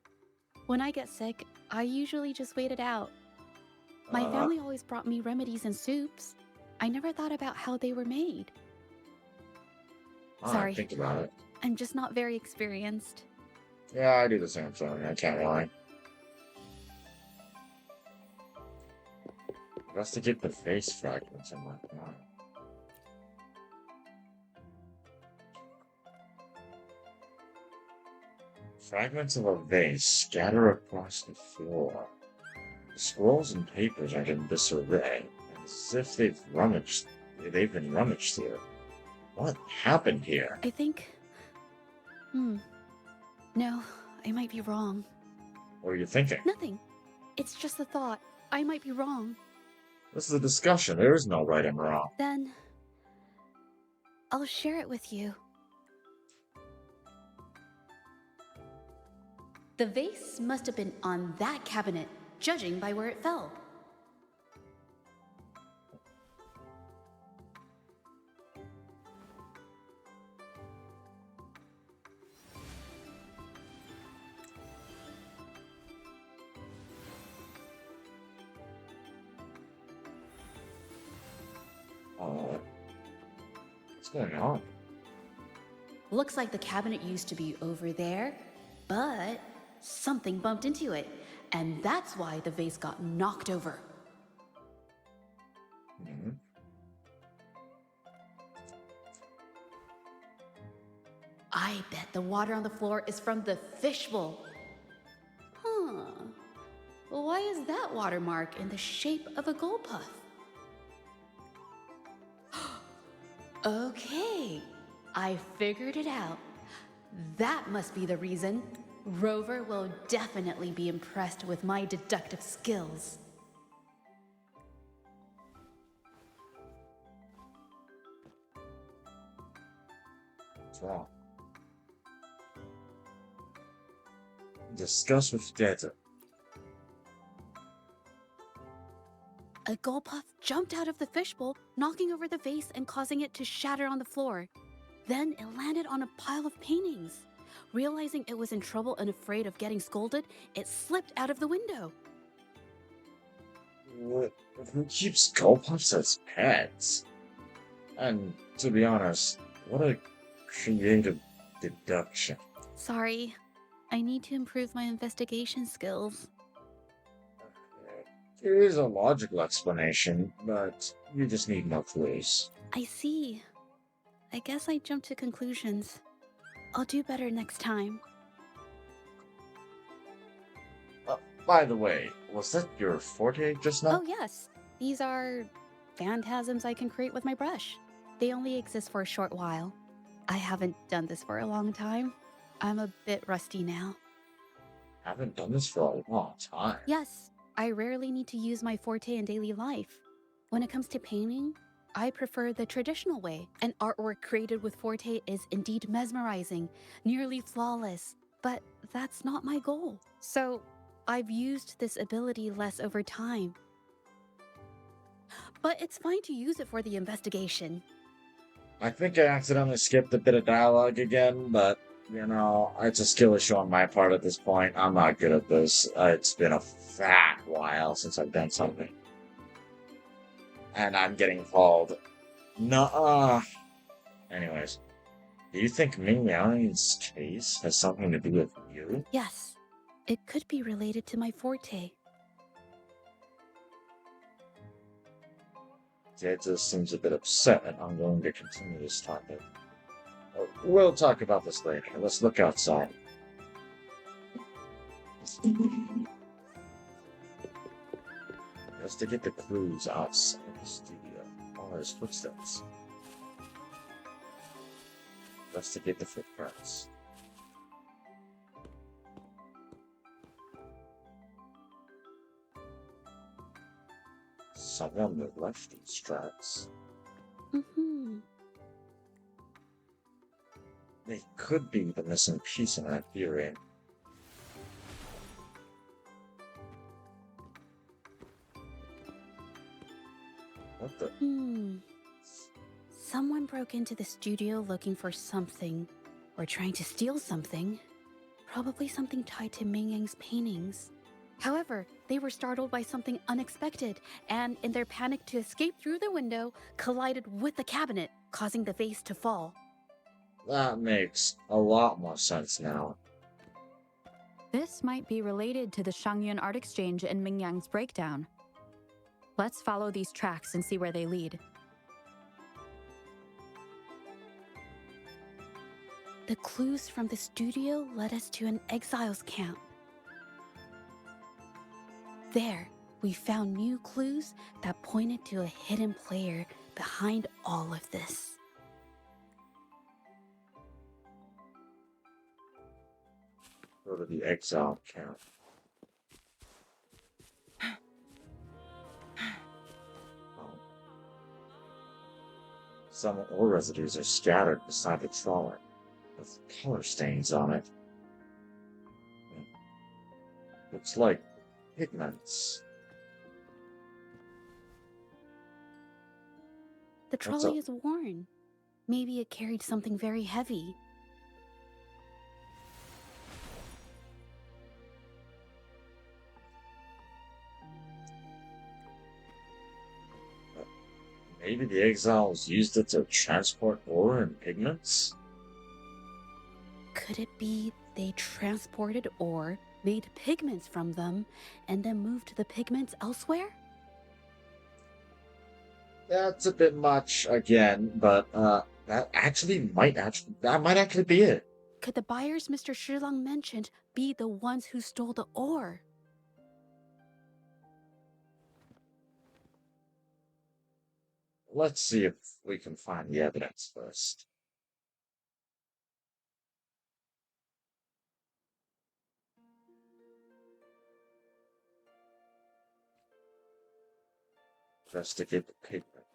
When I get sick, I usually just wait it out. My family always brought me remedies and soups. I never thought about how they were made. Sorry. Think about it. I'm just not very experienced. Yeah, I do the same thing. I can't lie. Investigate the face fragments and whatnot. Fragments of a vase scatter across the floor. The scrolls and papers are in disarray, as if they've been rummaged through. What happened here? I think... No, I might be wrong. What are you thinking? Nothing. It's just a thought. I might be wrong. This is a discussion. There is no right and wrong. Then... I'll share it with you. The vase must have been on that cabinet, judging by where it fell. What's going on? Looks like the cabinet used to be over there, but something bumped into it, and that's why the vase got knocked over. I bet the water on the floor is from the fishbowl. Why is that watermark in the shape of a gold puff? Okay, I figured it out. That must be the reason. Rover will definitely be impressed with my deductive skills. What's wrong? Discuss with data. A gold puff jumped out of the fishbowl, knocking over the vase and causing it to shatter on the floor. Then it landed on a pile of paintings. Realizing it was in trouble and afraid of getting scolded, it slipped out of the window. Who keeps gold puffs as pets? And to be honest, what a creative deduction. Sorry, I need to improve my investigation skills. There is a logical explanation, but you just need more clues. I see. I guess I jumped to conclusions. I'll do better next time. By the way, was that your forte just now? Oh yes, these are phantasms I can create with my brush. They only exist for a short while. I haven't done this for a long time. I'm a bit rusty now. Haven't done this for a long time. Yes, I rarely need to use my forte in daily life. When it comes to painting, I prefer the traditional way. An artwork created with forte is indeed mesmerizing, nearly flawless, but that's not my goal. So I've used this ability less over time. But it's fine to use it for the investigation. I think I accidentally skipped a bit of dialogue again, but, you know, it's a skill issue on my part at this point. I'm not good at this. It's been a fat while since I've done something. And I'm getting called, nuh-uh. Anyways, do you think Ming-Liang's case has something to do with you? Yes, it could be related to my forte. Zhezhi seems a bit upset, and I'm going to continue this topic. We'll talk about this later. Let's look outside. Just to get the clues outside the studio. All his footsteps. Investigate the footprints. Someone would left these tracks. Mm-hmm. They could be the missing piece in that theory. What the? Someone broke into the studio looking for something, or trying to steal something. Probably something tied to Ming Yang's paintings. However, they were startled by something unexpected, and in their panic to escape through the window, collided with the cabinet, causing the vase to fall. That makes a lot more sense now. This might be related to the Shangyun art exchange and Ming Yang's breakdown. Let's follow these tracks and see where they lead. The clues from the studio led us to an exiles camp. There, we found new clues that pointed to a hidden player behind all of this. Go to the exile camp. Some ore residues are scattered beside the trolley, with color stains on it. Looks like pigments. The trolley is worn. Maybe it carried something very heavy. Maybe the exiles used it to transport ore and pigments? Could it be they transported ore, made pigments from them, and then moved the pigments elsewhere? That's a bit much again, but that might actually be it. Could the buyers Mr. Shilang mentioned be the ones who stole the ore? Let's see if we can find the evidence first. Investigate the pigment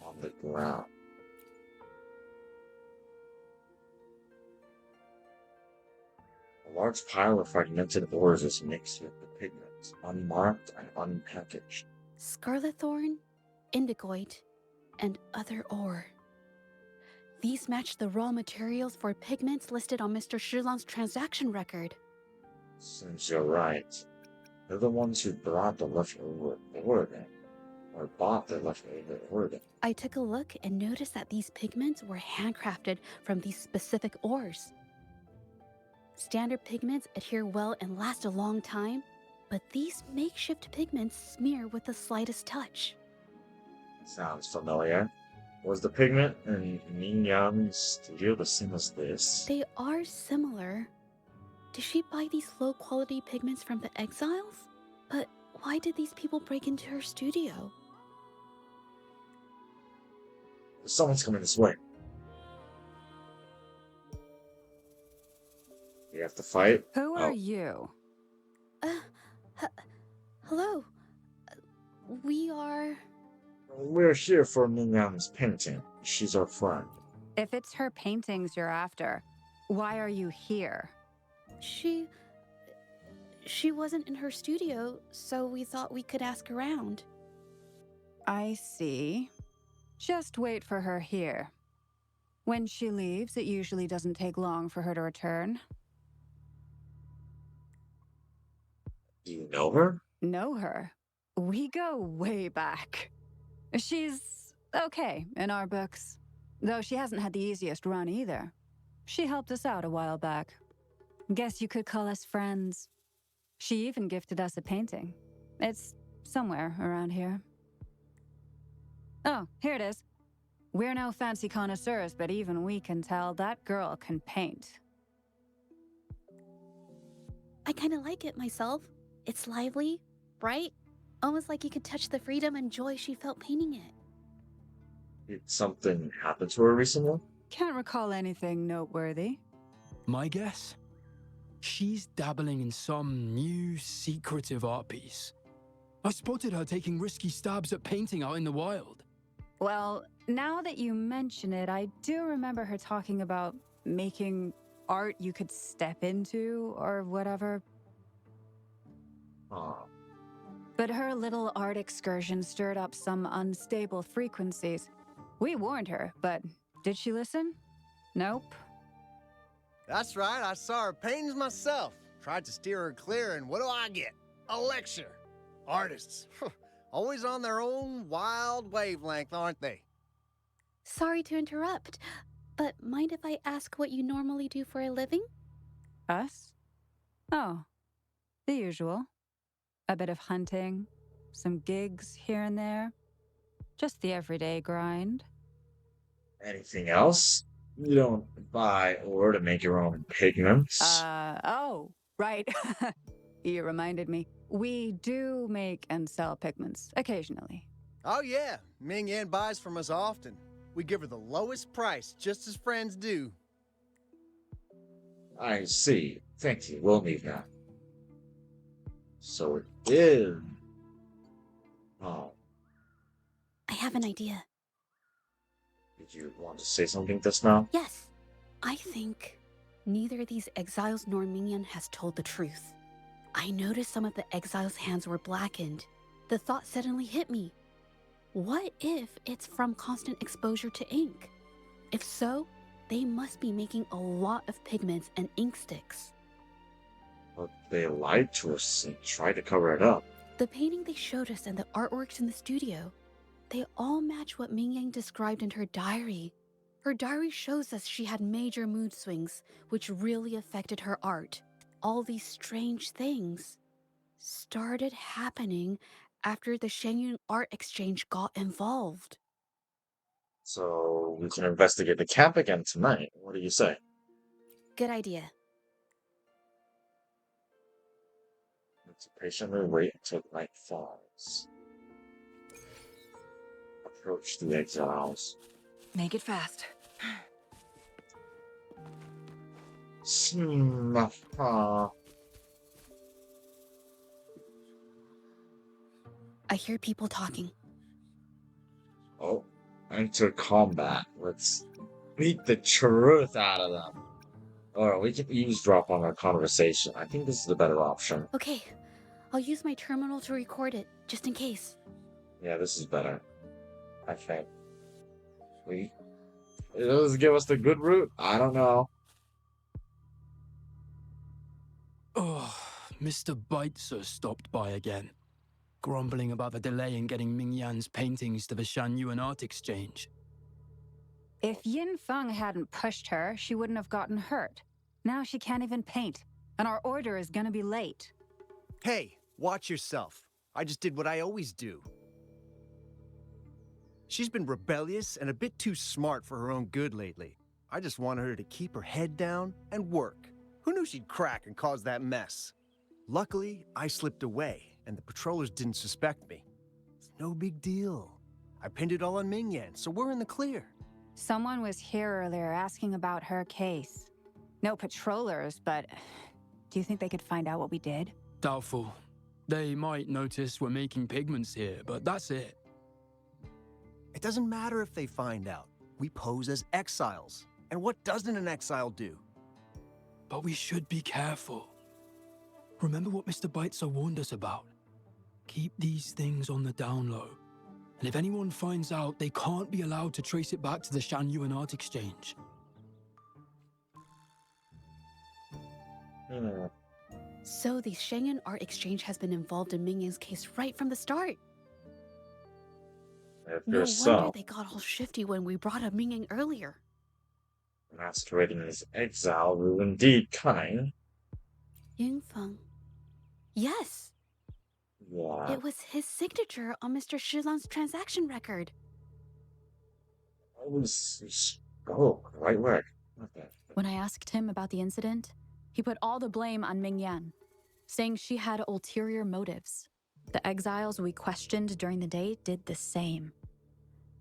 on the ground. A large pile of fragmented ores is mixed with the pigments, unmarked and unpackaged. Scarlet thorn, indigoite, and other ore. These match the raw materials for pigments listed on Mr. Shilang's transaction record. Seems you're right. They're the ones who brought the leftover ore then, or bought the leftover ore then. I took a look and noticed that these pigments were handcrafted from these specific ores. Standard pigments adhere well and last a long time, but these makeshift pigments smear with the slightest touch. Sounds familiar. Was the pigment in Ming Yang's studio the same as this? They are similar. Did she buy these low-quality pigments from the exiles? But why did these people break into her studio? Someone's coming this way. We have to fight? Who are you? Hello. We are... We're here for Ming Yang's painting. She's our friend. If it's her paintings you're after, why are you here? She wasn't in her studio, so we thought we could ask around. I see. Just wait for her here. When she leaves, it usually doesn't take long for her to return. Do you know her? Know her? We go way back. She's okay in our books, though she hasn't had the easiest run either. She helped us out a while back. Guess you could call us friends. She even gifted us a painting. It's somewhere around here. Oh, here it is. We're no fancy connoisseurs, but even we can tell that girl can paint. I kind of like it myself. It's lively, bright, almost like you could touch the freedom and joy she felt painting it. Did something happen to her recently? Can't recall anything noteworthy. My guess? She's dabbling in some new secretive art piece. I spotted her taking risky stabs at painting out in the wild. Well, now that you mention it, I do remember her talking about making art you could step into or whatever. Oh. But her little art excursion stirred up some unstable frequencies. We warned her, but did she listen? Nope. That's right, I saw her paintings myself. Tried to steer her clear, and what do I get? A lecture. Artists. Always on their own wild wavelength, aren't they? Sorry to interrupt, but mind if I ask what you normally do for a living? Us? Oh, the usual. A bit of hunting, some gigs here and there. Just the everyday grind. Anything else? You don't buy or to make your own pigments. Oh, right. You reminded me. We do make and sell pigments, occasionally. Oh yeah, Ming Yan buys from us often. We give her the lowest price, just as friends do. I see. Thank you. We'll need that. So it is. Oh, I have an idea. did you want to say something just now? Yes, I think neither these exiles nor Mingyan has told the truth. I noticed some of the exiles' hands were blackened. The thought suddenly hit me. What if it's from constant exposure to ink? If so, they must be making a lot of pigments and ink sticks. But they lied to us and tried to cover it up. The painting they showed us and the artworks in the studio, they all match what Mingyang described in her diary. Her diary shows us she had major mood swings, which really affected her art. All these strange things started happening after the Shenyun Art Exchange got involved. So we can investigate the camp again tonight. What do you say? Good idea. Let's patiently wait until night falls. Approach the exiles. Make it fast. I hear people talking. Oh, enter combat. Let's beat the truth out of them. Or we can eavesdrop on their conversation. I think this is the better option. Okay, I'll use my terminal to record it, just in case. Yeah, this is better. I think. Does it give us the good route? I don't know. Oh, Mr. Beitzer stopped by again, grumbling about the delay in getting Ming Yan's paintings to the Shanyuan Art Exchange. If Yin Feng hadn't pushed her, she wouldn't have gotten hurt. Now she can't even paint, and our order is gonna be late. Hey, watch yourself. I just did what I always do. She's been rebellious and a bit too smart for her own good lately. I just wanted her to keep her head down and work. Who knew she'd crack and cause that mess? Luckily, I slipped away, and the patrollers didn't suspect me. It's no big deal. I pinned it all on Ming Yan, so we're in the clear. Someone was here earlier asking about her case. No patrollers, but do you think they could find out what we did? Doubtful. They might notice we're making pigments here, but that's it. It doesn't matter if they find out. We pose as exiles. And what doesn't an exile do? But we should be careful. Remember what Mr. Beitzer warned us about. Keep these things on the down low. And if anyone finds out, they can't be allowed to trace it back to the Shanyuan Art Exchange. So the Shenyun Art Exchange has been involved in Mingyang's case right from the start. If No you're wonder so, they got all shifty when we brought up Mingyang earlier. masquerading as exile were indeed cunning. Yingfeng. Yes, Yeah. it was his signature on Mr. Shizan's transaction record. It was right work. Okay. When I asked him about the incident, he put all the blame on Ming Yan, saying she had ulterior motives. The exiles we questioned during the day did the same.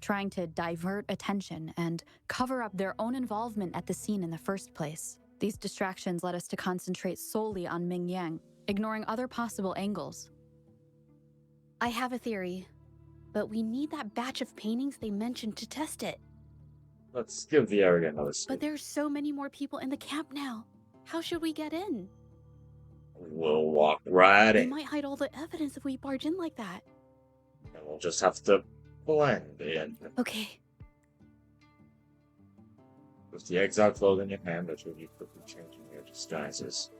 trying to divert attention and cover up their own involvement at the scene in the first place. These distractions led us to concentrate solely on Ming Yang, ignoring other possible angles. I have a theory, but we need that batch of paintings they mentioned to test it. Let's give the area another But spin. there's so many more people in the camp now. How should we get in? We'll walk right They in. might hide all the evidence if we barge in like that. And we'll just have to blend in. Okay. With the exile cloth in your hand, that will be quickly changing your disguises.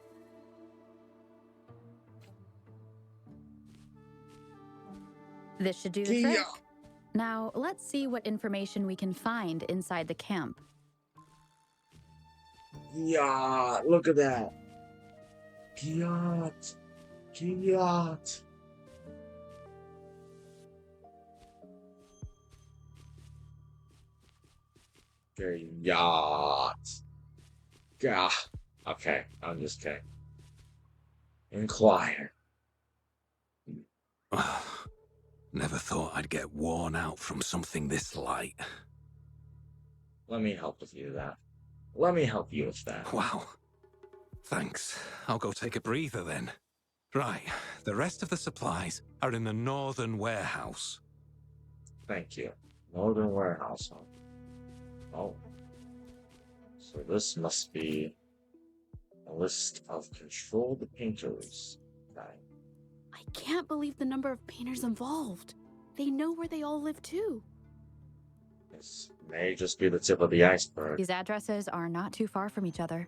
This should do the trick. Now, let's see what information we can find inside the camp. Yeah, look at that. Kiat. Kiat. Kiat. Gah. Okay, I'm just kidding. Inquire. Never thought I'd get worn out from something this light. Let me help with you that. Let me help you with that. Wow. Thanks. I'll go take a breather then. Right, the rest of the supplies are in the northern warehouse. Thank you. Northern warehouse. Huh? Oh. So this must be a list of controlled painters. Okay. I can't believe the number of painters involved. They know where they all live too. This may just be the tip of the iceberg. These addresses are not too far from each other.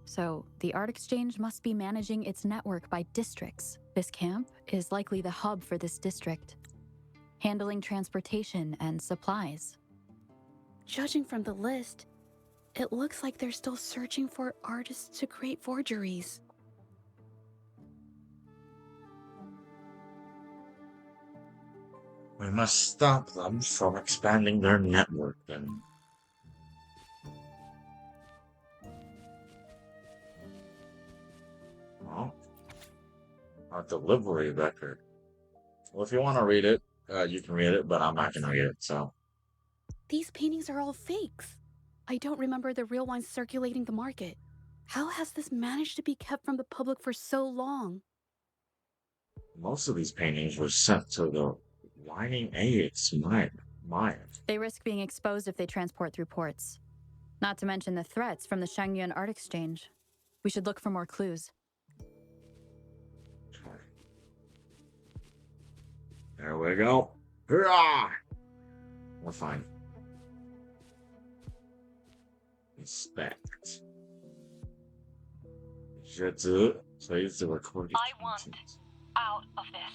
So, the Art Exchange must be managing its network by districts. This camp is likely the hub for this district, handling transportation and supplies. Judging from the list, it looks like they're still searching for artists to create forgeries. We must stop them from expanding their network then. Well, our delivery record. Well, if you want to read it, you can read it, but I'm not going to read it, so. These paintings are all fakes. I don't remember the real ones circulating the market. How has this managed to be kept from the public for so long? Most of these paintings were sent to the YTAW08F Y08F. They risk being exposed if they transport through ports. Not to mention the threats from the Shangyuan Art Exchange. We should look for more clues. There we go. Hurrah! We're fine. Inspect. zhezhi. So it's the recording. I want out of this.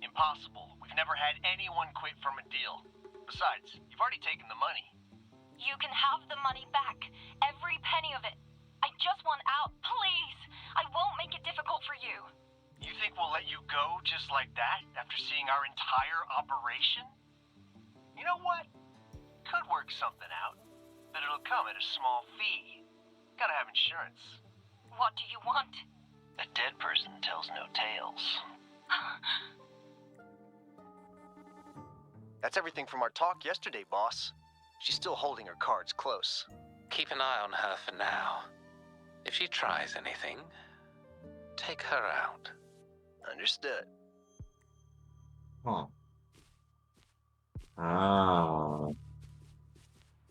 Impossible. We've never had anyone quit from a deal. Besides, you've already taken the money. You can have the money back. Every penny of it. I just want out. Please. I won't make it difficult for you. You think we'll let you go just like that after seeing our entire operation? You know what? Could work something out, but it'll come at a small fee. Gotta have insurance. What do you want? A dead person tells no tales. That's everything from our talk yesterday, boss. She's still holding her cards close. Keep an eye on her for now. If she tries anything, take her out. Understood. Huh. Ah.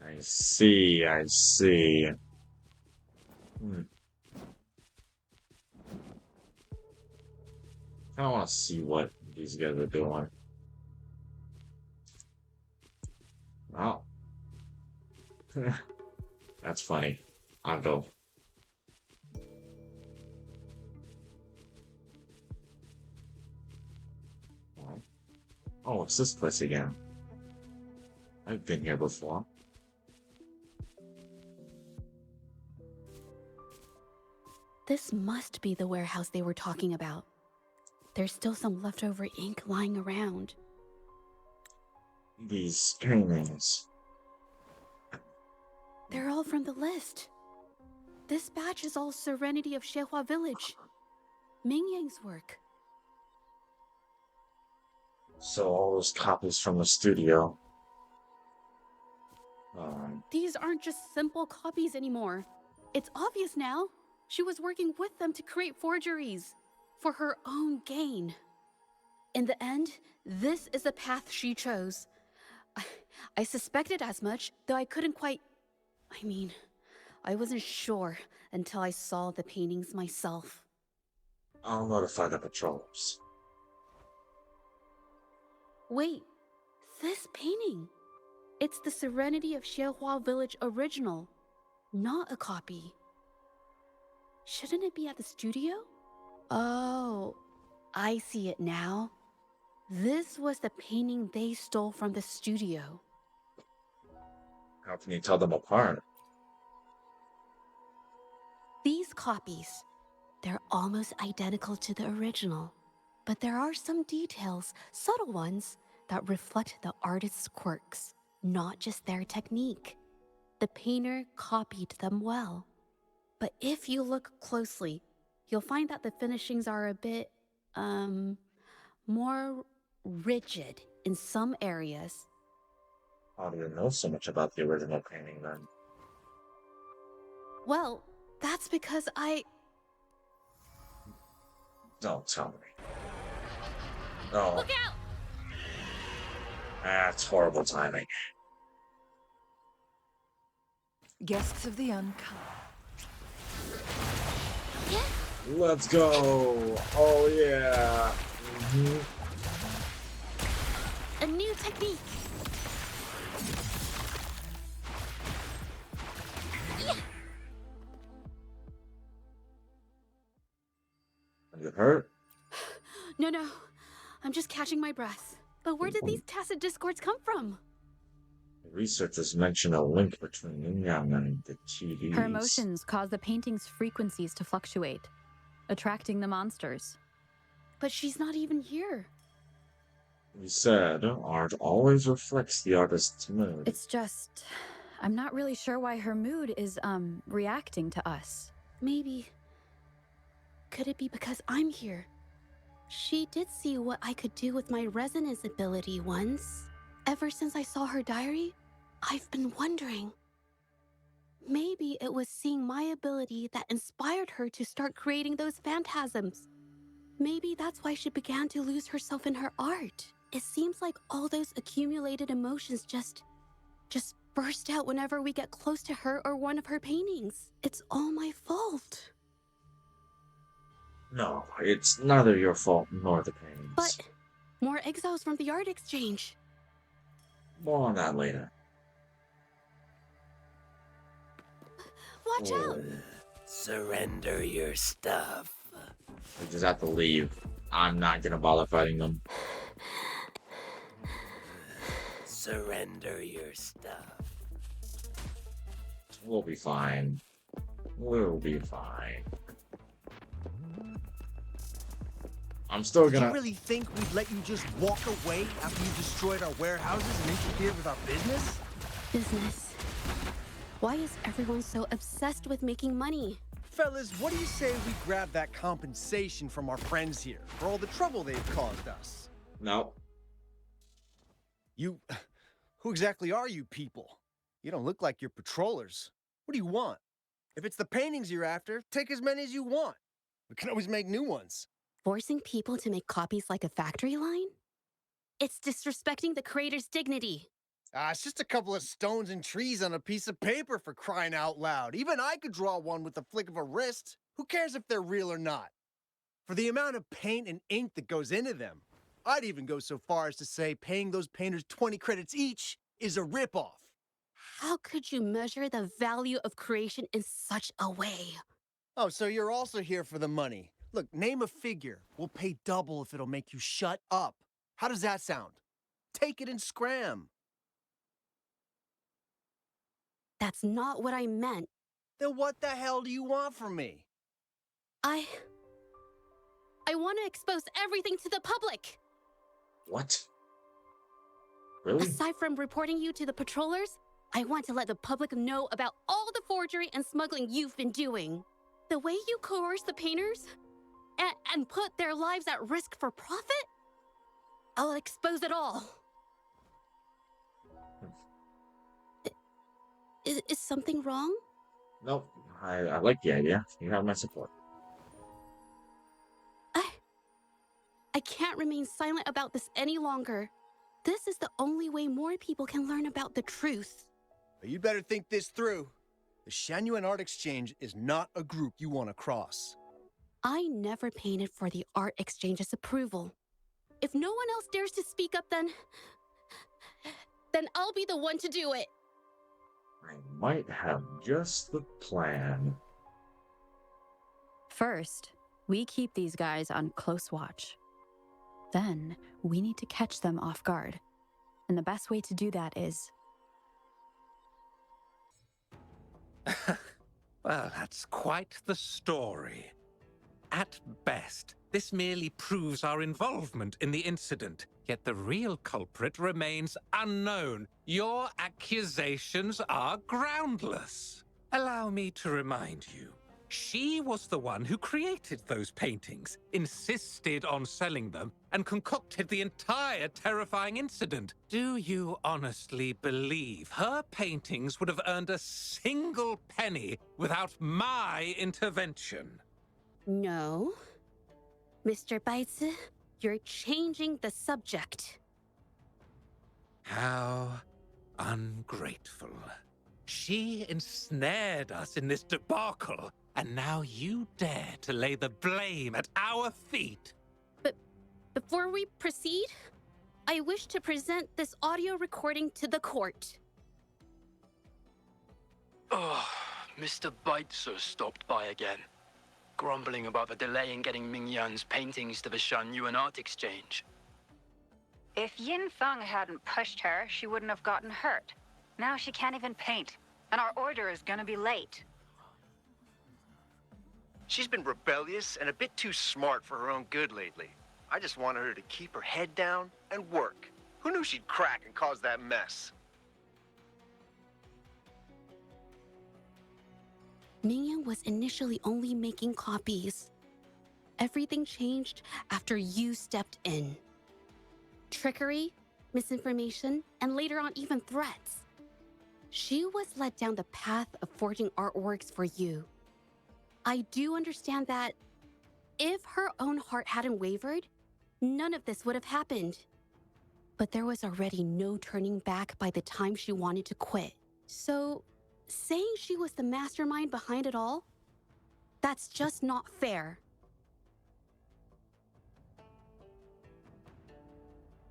I see, I see. I want to see what these guys are doing. Wow. That's funny. I'll go. Oh, it's this place again. I've been here before. This must be the warehouse they were talking about. There's still some leftover ink lying around. These paintings. They're all from the list. This batch is all Serenity of Shehua Village. Ming Yang's work. So all those copies from the studio These aren't just simple copies anymore. It's obvious now. She was working with them to create forgeries for her own gain. In the end, this is the path she chose. I suspected as much, though I couldn't quite... I wasn't sure until I saw the paintings myself. I'll notify the patrols. Wait, this painting. It's the Serenity of Xiehua Village original, not a copy. Shouldn't it be at the studio? Oh, I see it now. This was the painting they stole from the studio. How can you tell them apart? These copies, they're almost identical to the original, but there are some details, subtle ones, that reflect the artist's quirks, not just their technique. The painter copied them well. But if you look closely, you'll find that the finishings are a bit, more rigid in some areas. How do you know so much about the original painting then? Well, that's because Don't tell me. No. Look out! That's horrible timing. Guests of the unkind. Let's go! Oh yeah! A new technique! Are you hurt? No, I'm just catching my breath. But where did these tacit discords come from? The researchers mention a link between yin yang and the TDs. Her emotions cause the painting's frequencies to fluctuate, attracting the monsters. But she's not even here. We said art always reflects the artist's mood. It's just... I'm not really sure why her mood is, reacting to us. Maybe... Could it be because I'm here? She did see what I could do with my resonance ability once. Ever since I saw her diary, I've been wondering. Maybe it was seeing my ability that inspired her to start creating those phantasms. Maybe that's why she began to lose herself in her art. It seems like all those accumulated emotions just burst out whenever we get close to her or one of her paintings. It's all my fault. No, it's neither your fault nor the paintings. But more exiles from the art exchange. More on that later. Watch out! Surrender your stuff. We just have to leave. I'm not gonna bother fighting them. Surrender your stuff. We'll be fine. We'll be fine. I'm still gonna... Do you really think we'd let you just walk away after you destroyed our warehouses and interfered with our business? Business. Why is everyone so obsessed with making money? Fellas, what do you say we grab that compensation from our friends here for all the trouble they've caused us? No. You... Who exactly are you people? You don't look like you're patrollers. What do you want? If it's the paintings you're after, take as many as you want. We can always make new ones. Forcing people to make copies like a factory line? It's disrespecting the creator's dignity. It's just a couple of stones and trees on a piece of paper, for crying out loud. Even I could draw one with the flick of a wrist. Who cares if they're real or not? For the amount of paint and ink that goes into them, I'd even go so far as to say paying those painters 20 credits each is a ripoff. How could you measure the value of creation in such a way? Oh, so you're also here for the money. Look, name a figure. We'll pay double if it'll make you shut up. How does that sound? Take it and scram. That's not what I meant. Then what the hell do you want from me? I want to expose everything to the public. What? Really? Aside from reporting you to the patrollers, I want to let the public know about all the forgery and smuggling you've been doing. The way you coerce the painters and put their lives at risk for profit? I'll expose it all. Is something wrong? Nope. I like the idea. You have my support. I can't remain silent about this any longer. This is the only way more people can learn about the truth. But you'd better think this through. The Shanyuan Art Exchange is not a group you want to cross. I never painted for the art exchange's approval. If no one else dares to speak up, then I'll be the one to do it. I might have just the plan. First, we keep these guys on close watch. Then, we need to catch them off guard. And the best way to do that is... Well, that's quite the story. At best, this merely proves our involvement in the incident, yet the real culprit remains unknown. Your accusations are groundless. Allow me to remind you, she was the one who created those paintings, insisted on selling them, and concocted the entire terrifying incident. Do you honestly believe her paintings would have earned a single penny without my intervention? No. Mr. Baitsu, you're changing the subject. How ungrateful. She ensnared us in this debacle, and now you dare to lay the blame at our feet. But before we proceed, I wish to present this audio recording to the court. Oh, Mr. Baitsu stopped by again, grumbling about the delay in getting Mingyan's paintings to the Shanyuan Art Exchange. If Yin Feng hadn't pushed her, she wouldn't have gotten hurt. Now she can't even paint, and our order is gonna be late. She's been rebellious and a bit too smart for her own good lately. I just wanted her to keep her head down and work. Who knew she'd crack and cause that mess? Mingyan was initially only making copies. Everything changed after you stepped in. Trickery, misinformation, and later on even threats. She was led down the path of forging artworks for you. I do understand that if her own heart hadn't wavered, none of this would have happened. But there was already no turning back by the time she wanted to quit. So, saying she was the mastermind behind it all, that's just not fair.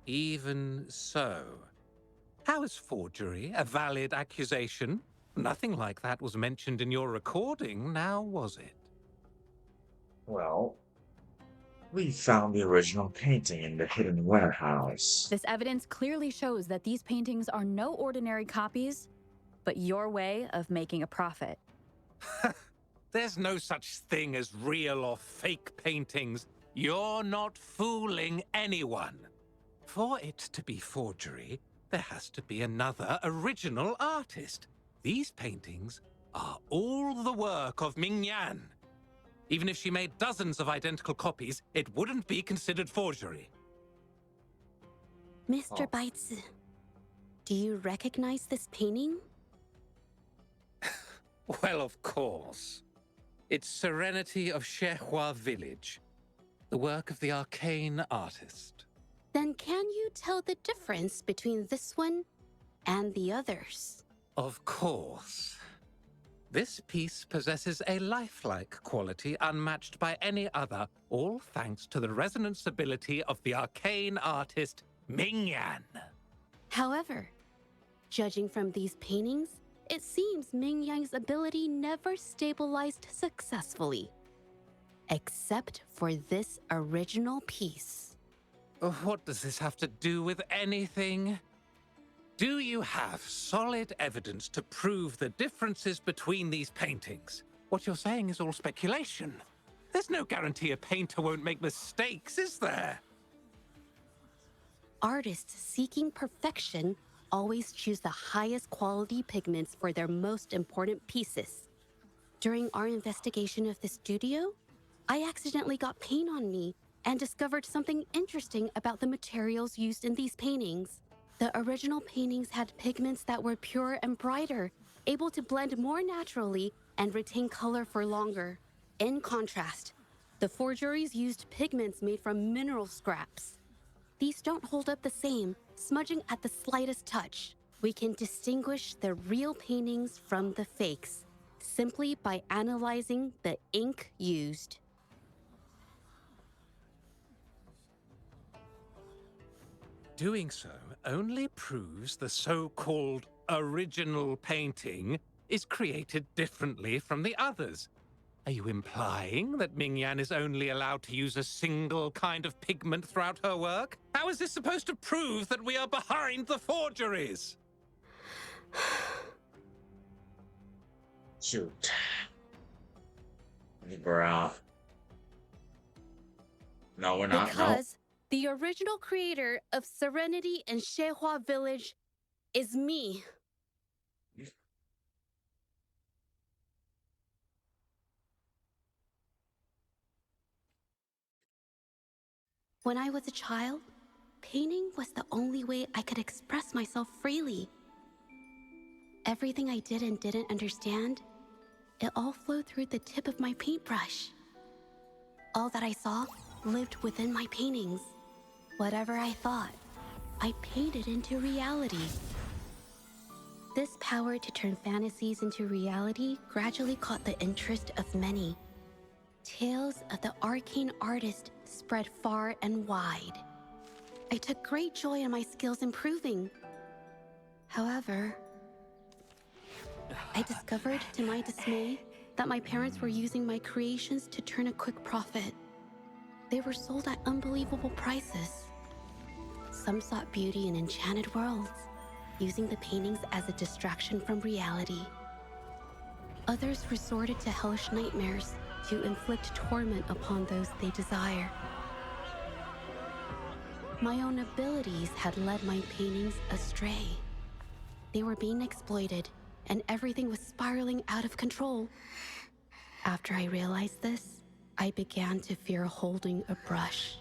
Even so, how is forgery a valid accusation? Nothing like that was mentioned in your recording, now was it? Well, we found the original painting in the hidden warehouse. This evidence clearly shows that these paintings are no ordinary copies, but your way of making a profit. There's no such thing as real or fake paintings. You're not fooling anyone. For it to be forgery, there has to be another original artist. These paintings are all the work of Mingyan. Even if she made dozens of identical copies, it wouldn't be considered forgery. Mr. Baitsu, do you recognize this painting? Well, of course. It's Serenity of Shehua Village, the work of the arcane artist. Then can you tell the difference between this one and the others? Of course. This piece possesses a lifelike quality unmatched by any other, all thanks to the resonance ability of the arcane artist, Mingyan. However, judging from these paintings, it seems Mingyan's ability never stabilized successfully. Except for this original piece. What does this have to do with anything? Do you have solid evidence to prove the differences between these paintings? What you're saying is all speculation. There's no guarantee a painter won't make mistakes, is there? Artists seeking perfection always choose the highest quality pigments for their most important pieces. During our investigation of the studio, I accidentally got paint on me and discovered something interesting about the materials used in these paintings. The original paintings had pigments that were pure and brighter, able to blend more naturally and retain color for longer. In contrast, the forgeries used pigments made from mineral scraps. These don't hold up the same, smudging at the slightest touch. We can distinguish the real paintings from the fakes simply by analyzing the ink used. Doing so only proves the so-called original painting is created differently from the others. Are you implying that Ming-Yan is only allowed to use a single kind of pigment throughout her work? How is this supposed to prove that we are behind the forgeries? Shoot. Bro. No, we're not. Because the original creator of Serenity and Shehua Village is me. When I was a child, painting was the only way I could express myself freely. Everything I did and didn't understand, it all flowed through the tip of my paintbrush. All that I saw lived within my paintings. Whatever I thought, I painted into reality. This power to turn fantasies into reality gradually caught the interest of many. Tales of the arcane artist spread far and wide. I took great joy in my skills improving. However, I discovered to my dismay that my parents were using my creations to turn a quick profit. They were sold at unbelievable prices. Some sought beauty in enchanted worlds, using the paintings as a distraction from reality. Others resorted to hellish nightmares to inflict torment upon those they desire. My own abilities had led my paintings astray. They were being exploited, and everything was spiraling out of control. After I realized this, I began to fear holding a brush.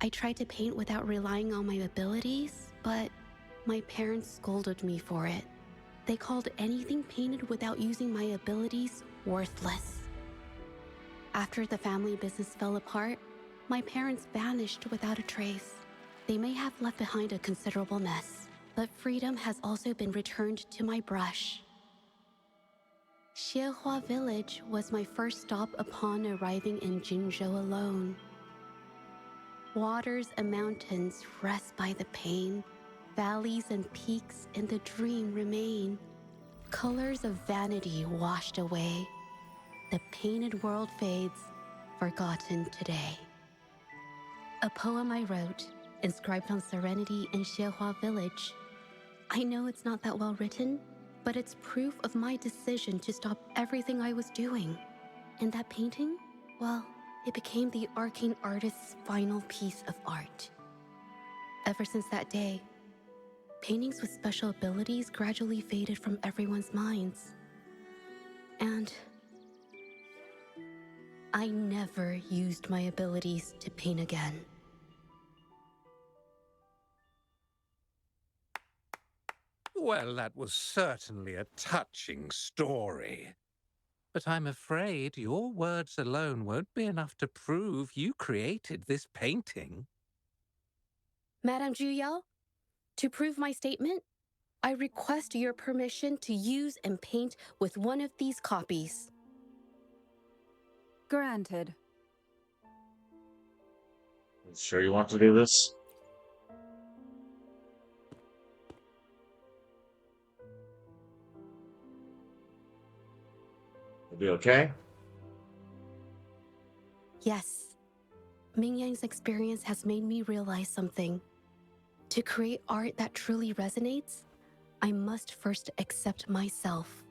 I tried to paint without relying on my abilities, but my parents scolded me for it. They called anything painted without using my abilities worthless. After the family business fell apart, my parents vanished without a trace. They may have left behind a considerable mess, but freedom has also been returned to my brush. Shehua Village was my first stop upon arriving in Jinzhou alone. Waters and mountains rest by the pain. Valleys and peaks in the dream remain. Colors of vanity washed away. The painted world fades, forgotten today. A poem I wrote, inscribed on Serenity in Shehua Village. I know it's not that well written, but it's proof of my decision to stop everything I was doing. And that painting, well, it became the arcane artist's final piece of art. Ever since that day, paintings with special abilities gradually faded from everyone's minds. And I never used my abilities to paint again. Well, that was certainly a touching story. But I'm afraid your words alone won't be enough to prove you created this painting. Madame Zhu, to prove my statement, I request your permission to use and paint with one of these copies. Granted. Sure you want to do this? You'll be okay? Yes. Ming-Yan's experience has made me realize something. To create art that truly resonates, I must first accept myself.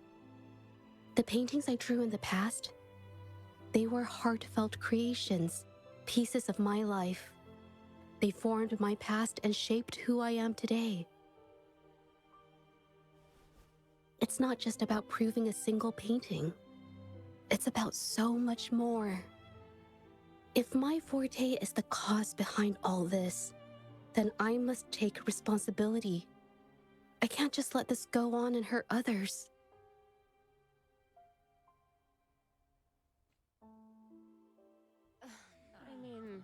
The paintings I drew in the past, they were heartfelt creations, pieces of my life. They formed my past and shaped who I am today. It's not just about proving a single painting. It's about so much more. If my forte is the cause behind all this, then I must take responsibility. I can't just let this go on and hurt others. I mean,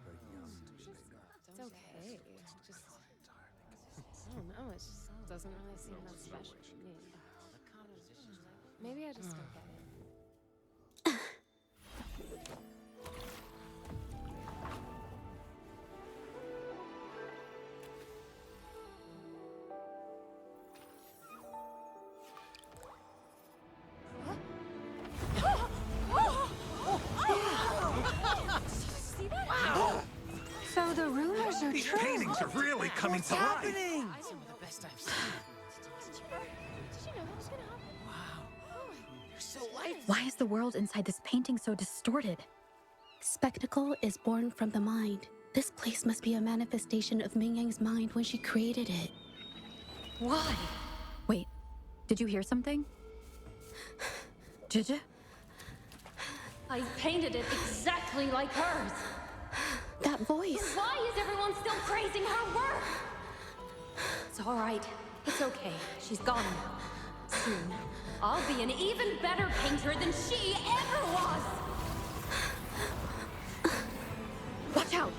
it's okay. Just, I don't know, it just doesn't really seem that special to me. Maybe I just don't get it. So the rumors are These true. paintings are really coming to life. Some of the best I've seen. You're so lifeless. Why is the world inside this painting so distorted? Spectacle is born from the mind. This place must be a manifestation of Mingyang's mind when she created it. Why? Wait, did you hear something? Zhezhi? I painted it exactly like hers. That voice. Why is everyone still praising her work? It's all right. It's okay. She's gone. Soon, I'll be an even better painter than she ever was. Watch out!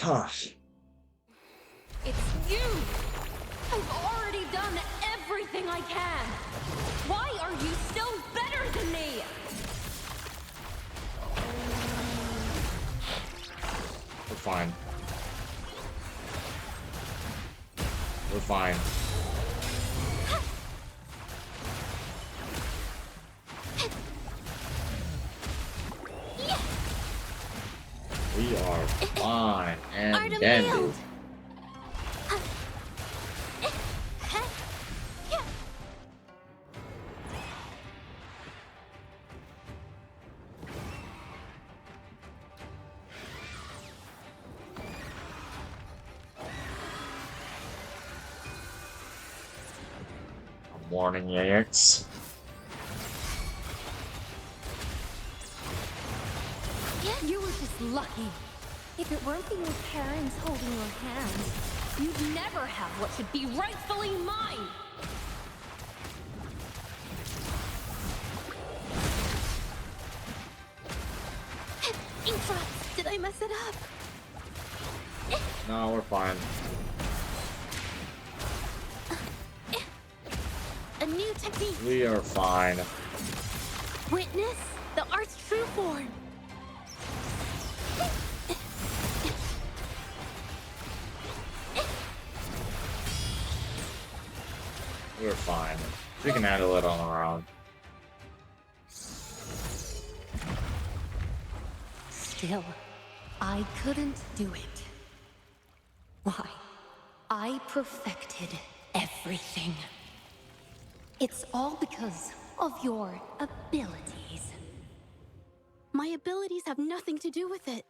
Gosh. It's you! I've already done everything I can! Why are you still better than me? We're fine. We're fine. We are fine and dandy. Morning, yhquas. You were just lucky. If it weren't for your parents holding your hands, you'd never have what should be rightfully mine. Did I mess it up? No, we're fine. A new technique. We are fine. Witness the art's true form. We're fine. We can handle it on our own. still, I couldn't do it. Why? I perfected everything. It's all because of your abilities. My abilities have nothing to do with it.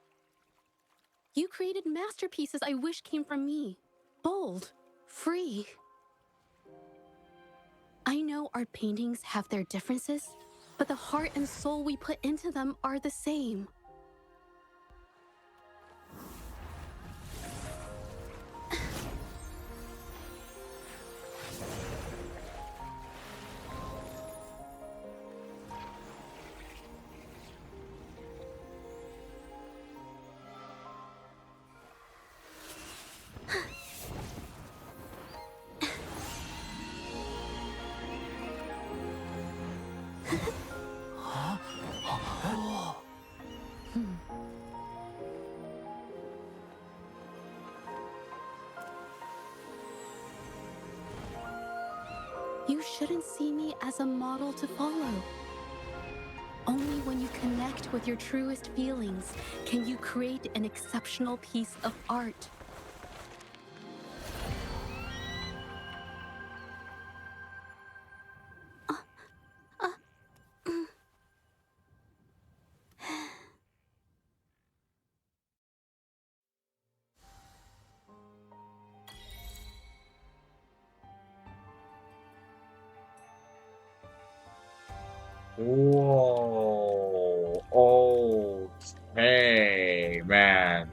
You created masterpieces I wish came from me. Bold, free. I know our paintings have their differences, but the heart and soul we put into them are the same. You shouldn't see me as a model to follow. Only when you connect with your truest feelings can you create an exceptional piece of art. Whoa. Okay, man.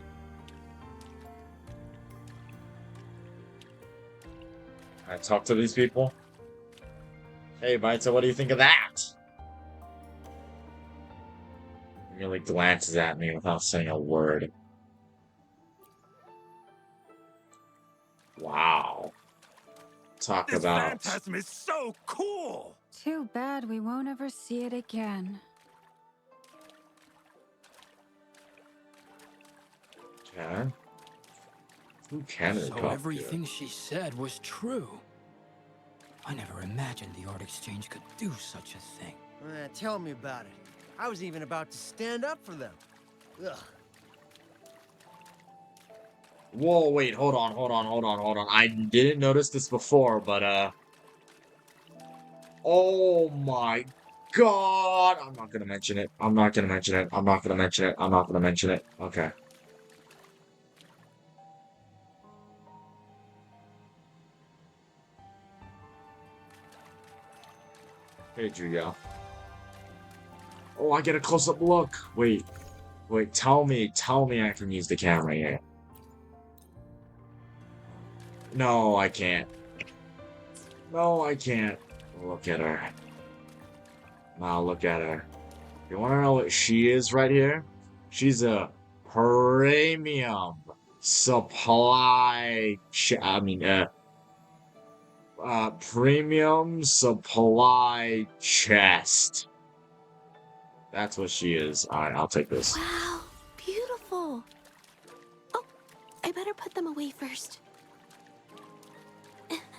talk to these people. Hey, Vita, what do you think of that? He really glances at me without saying a word. Wow. Talk This about... phantasm is so cool! Too bad we won't ever see it again. Okay. Who can it So talk everything she said was true. I never imagined the art exchange could do such a thing. Tell me about it. I was even about to stand up for them. Ugh. Whoa, wait, hold on. I didn't notice this before, but, oh my god! I'm not gonna mention it. Okay. Hey, Julia. Oh, I get a close-up look. Wait, tell me I can use the camera here. No, I can't. Look at her. Now look at her. You wanna know what she is right here? She's a premium supply premium supply chest. That's what she is. Alright, I'll take this. Wow, beautiful. Oh, I better put them away first.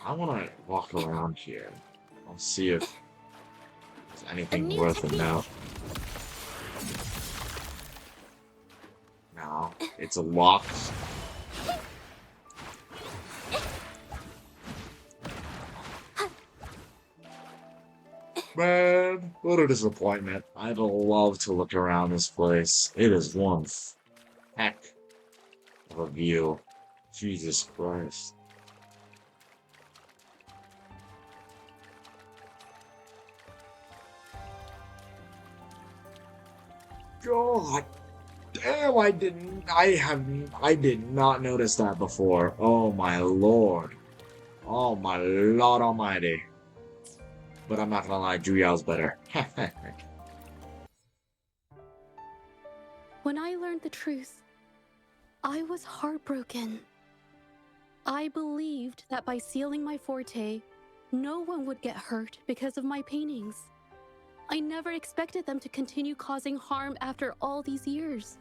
I wanna walk around here. I'll see if there's anything worth a note. No, it's a lock. Man, what a disappointment. I'd love to look around this place. It is one heck of a view. Jesus Christ. God damn, I did not notice that before. Oh my lord. Oh my lord almighty. But I'm not gonna lie, Juyao's better. When I learned the truth, I was heartbroken. I believed that by sealing my forte, no one would get hurt because of my paintings. I never expected them to continue causing harm after all these years.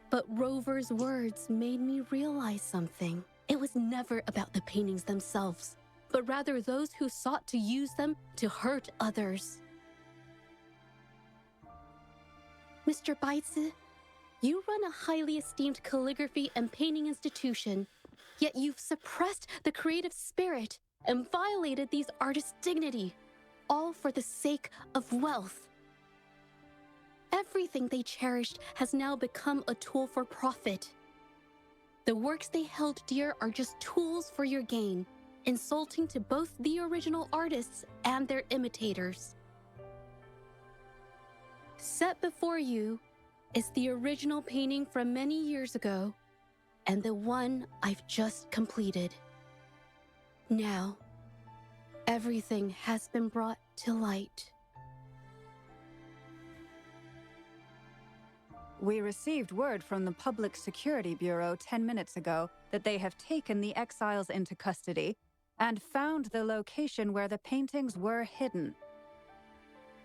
But Rover's words made me realize something. It was never about the paintings themselves, but rather those who sought to use them to hurt others. Mr. Baitsu, you run a highly esteemed calligraphy and painting institution, yet you've suppressed the creative spirit and violated these artists' dignity, all for the sake of wealth. Everything they cherished has now become a tool for profit. The works they held dear are just tools for your gain, insulting to both the original artists and their imitators. Set before you is the original painting from many years ago, and the one I've just completed. Now, everything has been brought to light. We received word from the Public Security Bureau 10 minutes ago that they have taken the exiles into custody and found the location where the paintings were hidden.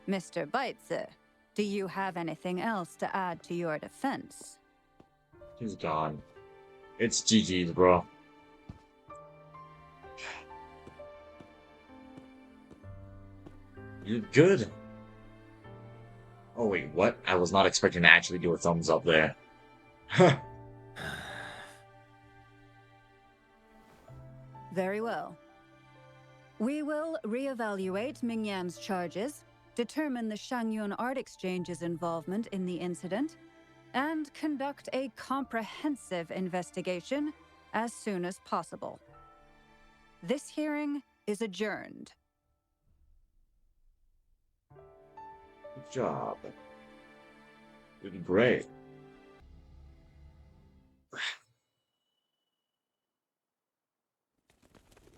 Mr. Baitsu, do you have anything else to add to your defense? He's gone. It's GG's, bro. You're good. Oh wait, what? I was not expecting to actually do a thumbs up there. Very well. We will reevaluate Mingyan's charges, determine the Shangyun Art Exchange's involvement in the incident, and conduct a comprehensive investigation as soon as possible. This hearing is adjourned. Good job. Did great.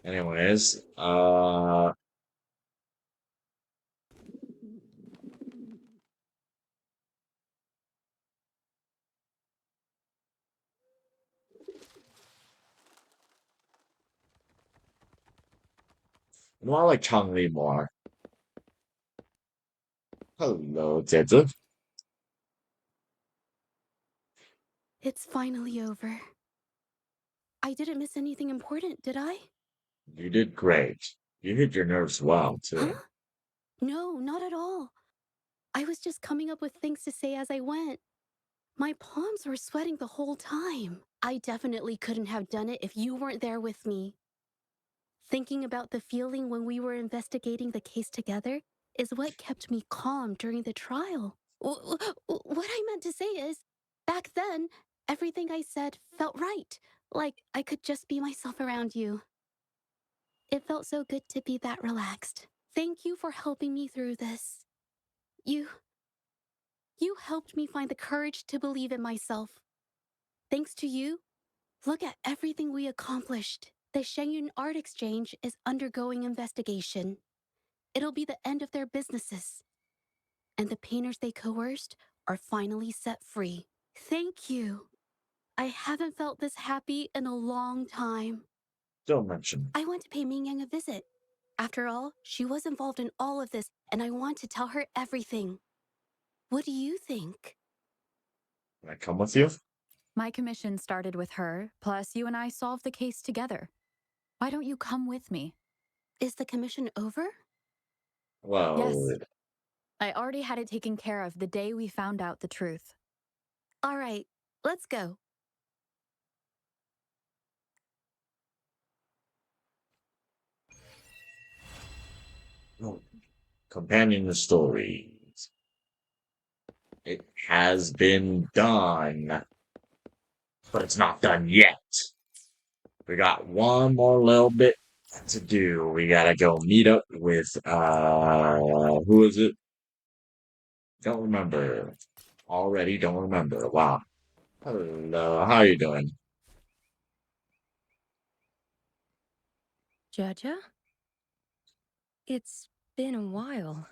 Anyways, I like Changli more. Hello, zhezhi. It's finally over. I didn't miss anything important, did I? You did great. You hit your nerves well, too. Huh? No, not at all. I was just coming up with things to say as I went. My palms were sweating the whole time. I definitely couldn't have done it if you weren't there with me. Thinking about the feeling when we were investigating the case together is what kept me calm during the trial. What I meant to say is, back then, everything I said felt right. Like I could just be myself around you. It felt so good to be that relaxed. Thank you for helping me through this. You helped me find the courage to believe in myself. Thanks to you, look at everything we accomplished. The Shenyun Art Exchange is undergoing investigation. It'll be the end of their businesses. And the painters they coerced are finally set free. Thank you. I haven't felt this happy in a long time. Don't mention. I want to pay Mingyang a visit. After all, she was involved in all of this, and I want to tell her everything. What do you think? Can I come with you? My commission started with her, plus you and I solved the case together. Why don't you come with me? Is the commission over? Well, Yes. I already had it taken care of the day we found out the truth. All right, let's go. Companion the stories. It has been done, but it's not done yet. We got one more little bit to do. We gotta go meet up with, who is it? Don't remember. Already don't remember. Wow. Hello, how are you doing? Jaja? It's been a while.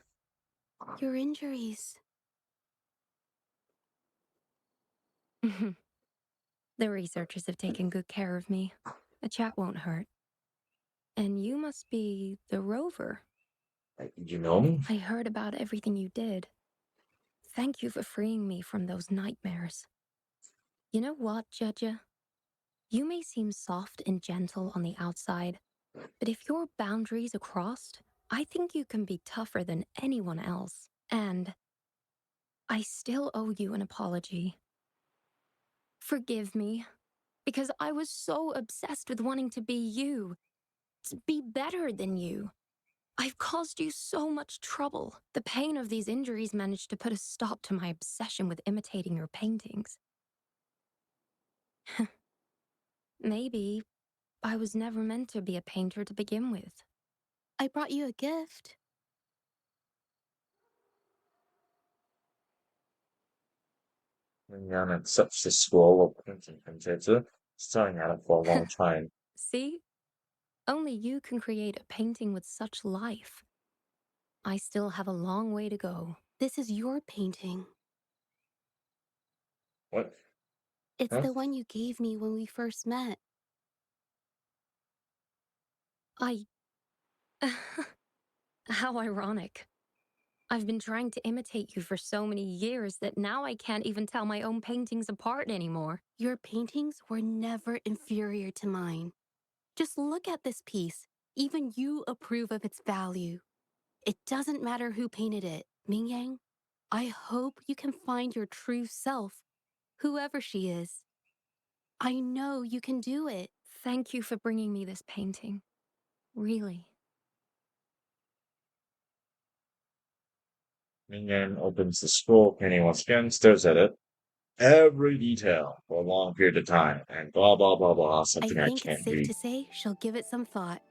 Your injuries. The researchers have taken good care of me. A chat won't hurt. And you must be the rover. You know me? I heard about everything you did. Thank you for freeing me from those nightmares. You know what, Jaja? You may seem soft and gentle on the outside, but if your boundaries are crossed, I think you can be tougher than anyone else. And I still owe you an apology. Forgive me, because I was so obsessed with wanting to be you, to be better than you. I've caused you so much trouble. The pain of these injuries managed to put a stop to my obsession with imitating your paintings. Maybe I was never meant to be a painter to begin with. I brought you a gift. And it's such a scroll of printing computer, staring at it for a long time. See? Only you can create a painting with such life. I still have a long way to go. This is your painting. What? It's Huh? the one you gave me when we first met. How ironic. I've been trying to imitate you for so many years that now I can't even tell my own paintings apart anymore. Your paintings were never inferior to mine. Just look at this piece. Even you approve of its value. It doesn't matter who painted it. Mingyang, I hope you can find your true self, whoever she is. I know you can do it. Thank you for bringing me this painting. Really. Minion opens the scroll painting once again, stares at it. Every detail for a long period of time, and blah, blah, blah, blah, something I think it's can't safe read. to say she'll give it some thought.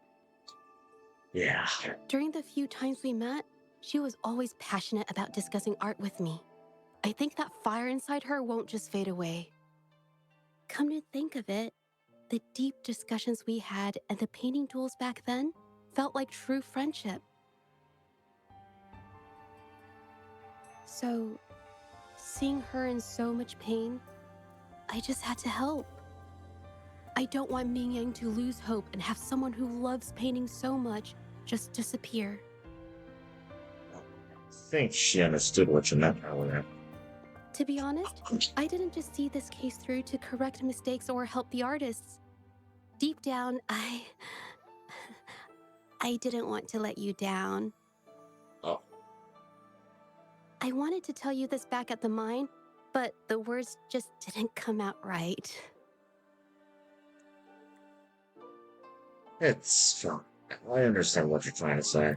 Yeah. During the few times we met, she was always passionate about discussing art with me. I think that fire inside her won't just fade away. Come to think of it, the deep discussions we had and the painting duels back then felt like true friendship. So, seeing her in so much pain, I just had to help. I don't want Ming Yang to lose hope and have someone who loves painting so much just disappear. I think she understood what you meant earlier. To be honest, I didn't just see this case through to correct mistakes or help the artists. Deep down, I didn't want to let you down. Oh. I wanted to tell you this back at the mine, but the words just didn't come out right. It's fine. I understand what you're trying to say.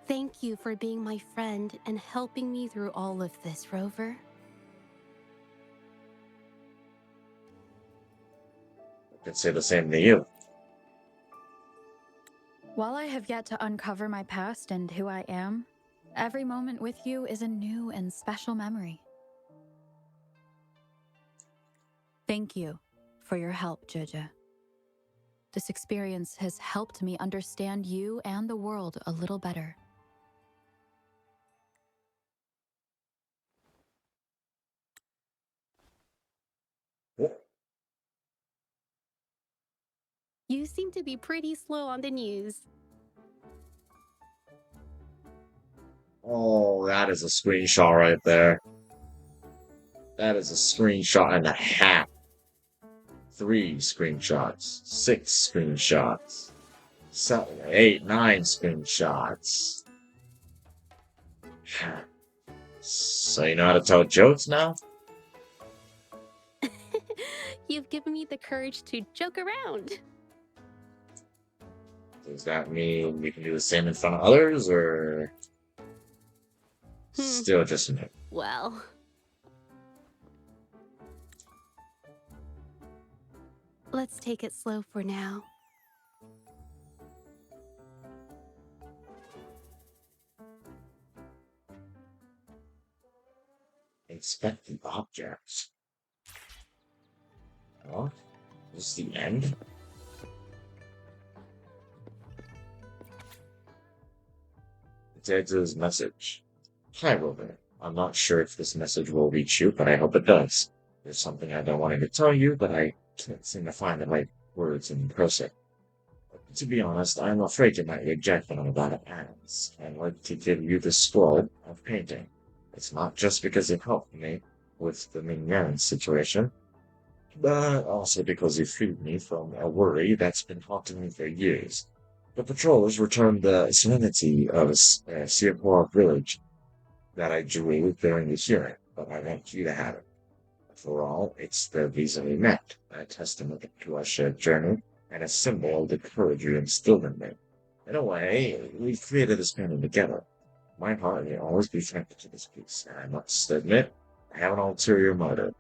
Thank you for being my friend and helping me through all of this, Rover. I could say the same to you. While I have yet to uncover my past and who I am, every moment with you is a new and special memory. Thank you for your help, zhezhi. This experience has helped me understand you and the world a little better. You seem to be pretty slow on the news. Oh, that is a screenshot right there. That is a screenshot and a half. 3 screenshots. 6 screenshots. 7, 8, 9 screenshots. So you know how to tell jokes now? You've given me the courage to joke around. Does that mean we can do the same in front of others, or still just me? Well, let's take it slow for now. Inspecting objects. Oh, this is the end? Zhezhi's message. Hi, Rover. I'm not sure if this message will reach you, but I hope it does. There's something I've been wanting to tell you, but I can't seem to find the right words in person. To be honest, I'm afraid you might reject what I'm about to ask. I'd like to give you the scroll of painting. It's not just because it helped me with the myaerz situation, but also because it freed me from a worry that's been haunting me for years. The patrollers returned the serenity of a Singapore village that I drew during the hearing, but I want you to have it. After all, it's the reason we met, a testament to our shared journey, and a symbol of the courage you instilled in me. In a way, we created this painting together. My heart will always be connected to this piece, and I must admit, I have an ulterior motive.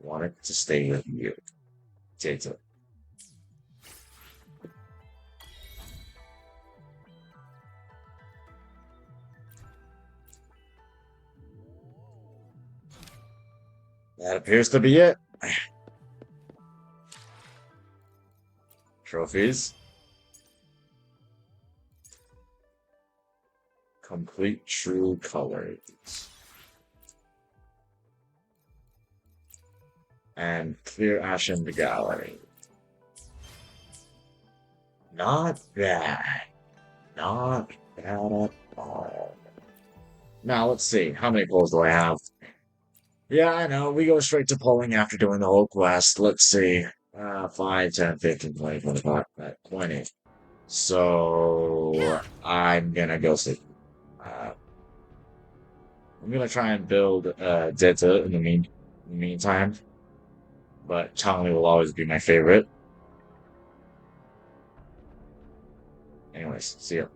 I want it to stay with you. zhezhi. That appears to be it. Trophies. Complete true colors. And clear ash in the gallery. Not bad. Not bad at all. Now, let's see. How many polls do I have? Yeah, I know. We go straight to polling after doing the whole quest. Let's see. 5, 10, 15, 20, 25, 20. So, I'm gonna go see. I'm gonna try and build zhezhi in the meantime. But Changli will always be my favorite. Anyways, see ya.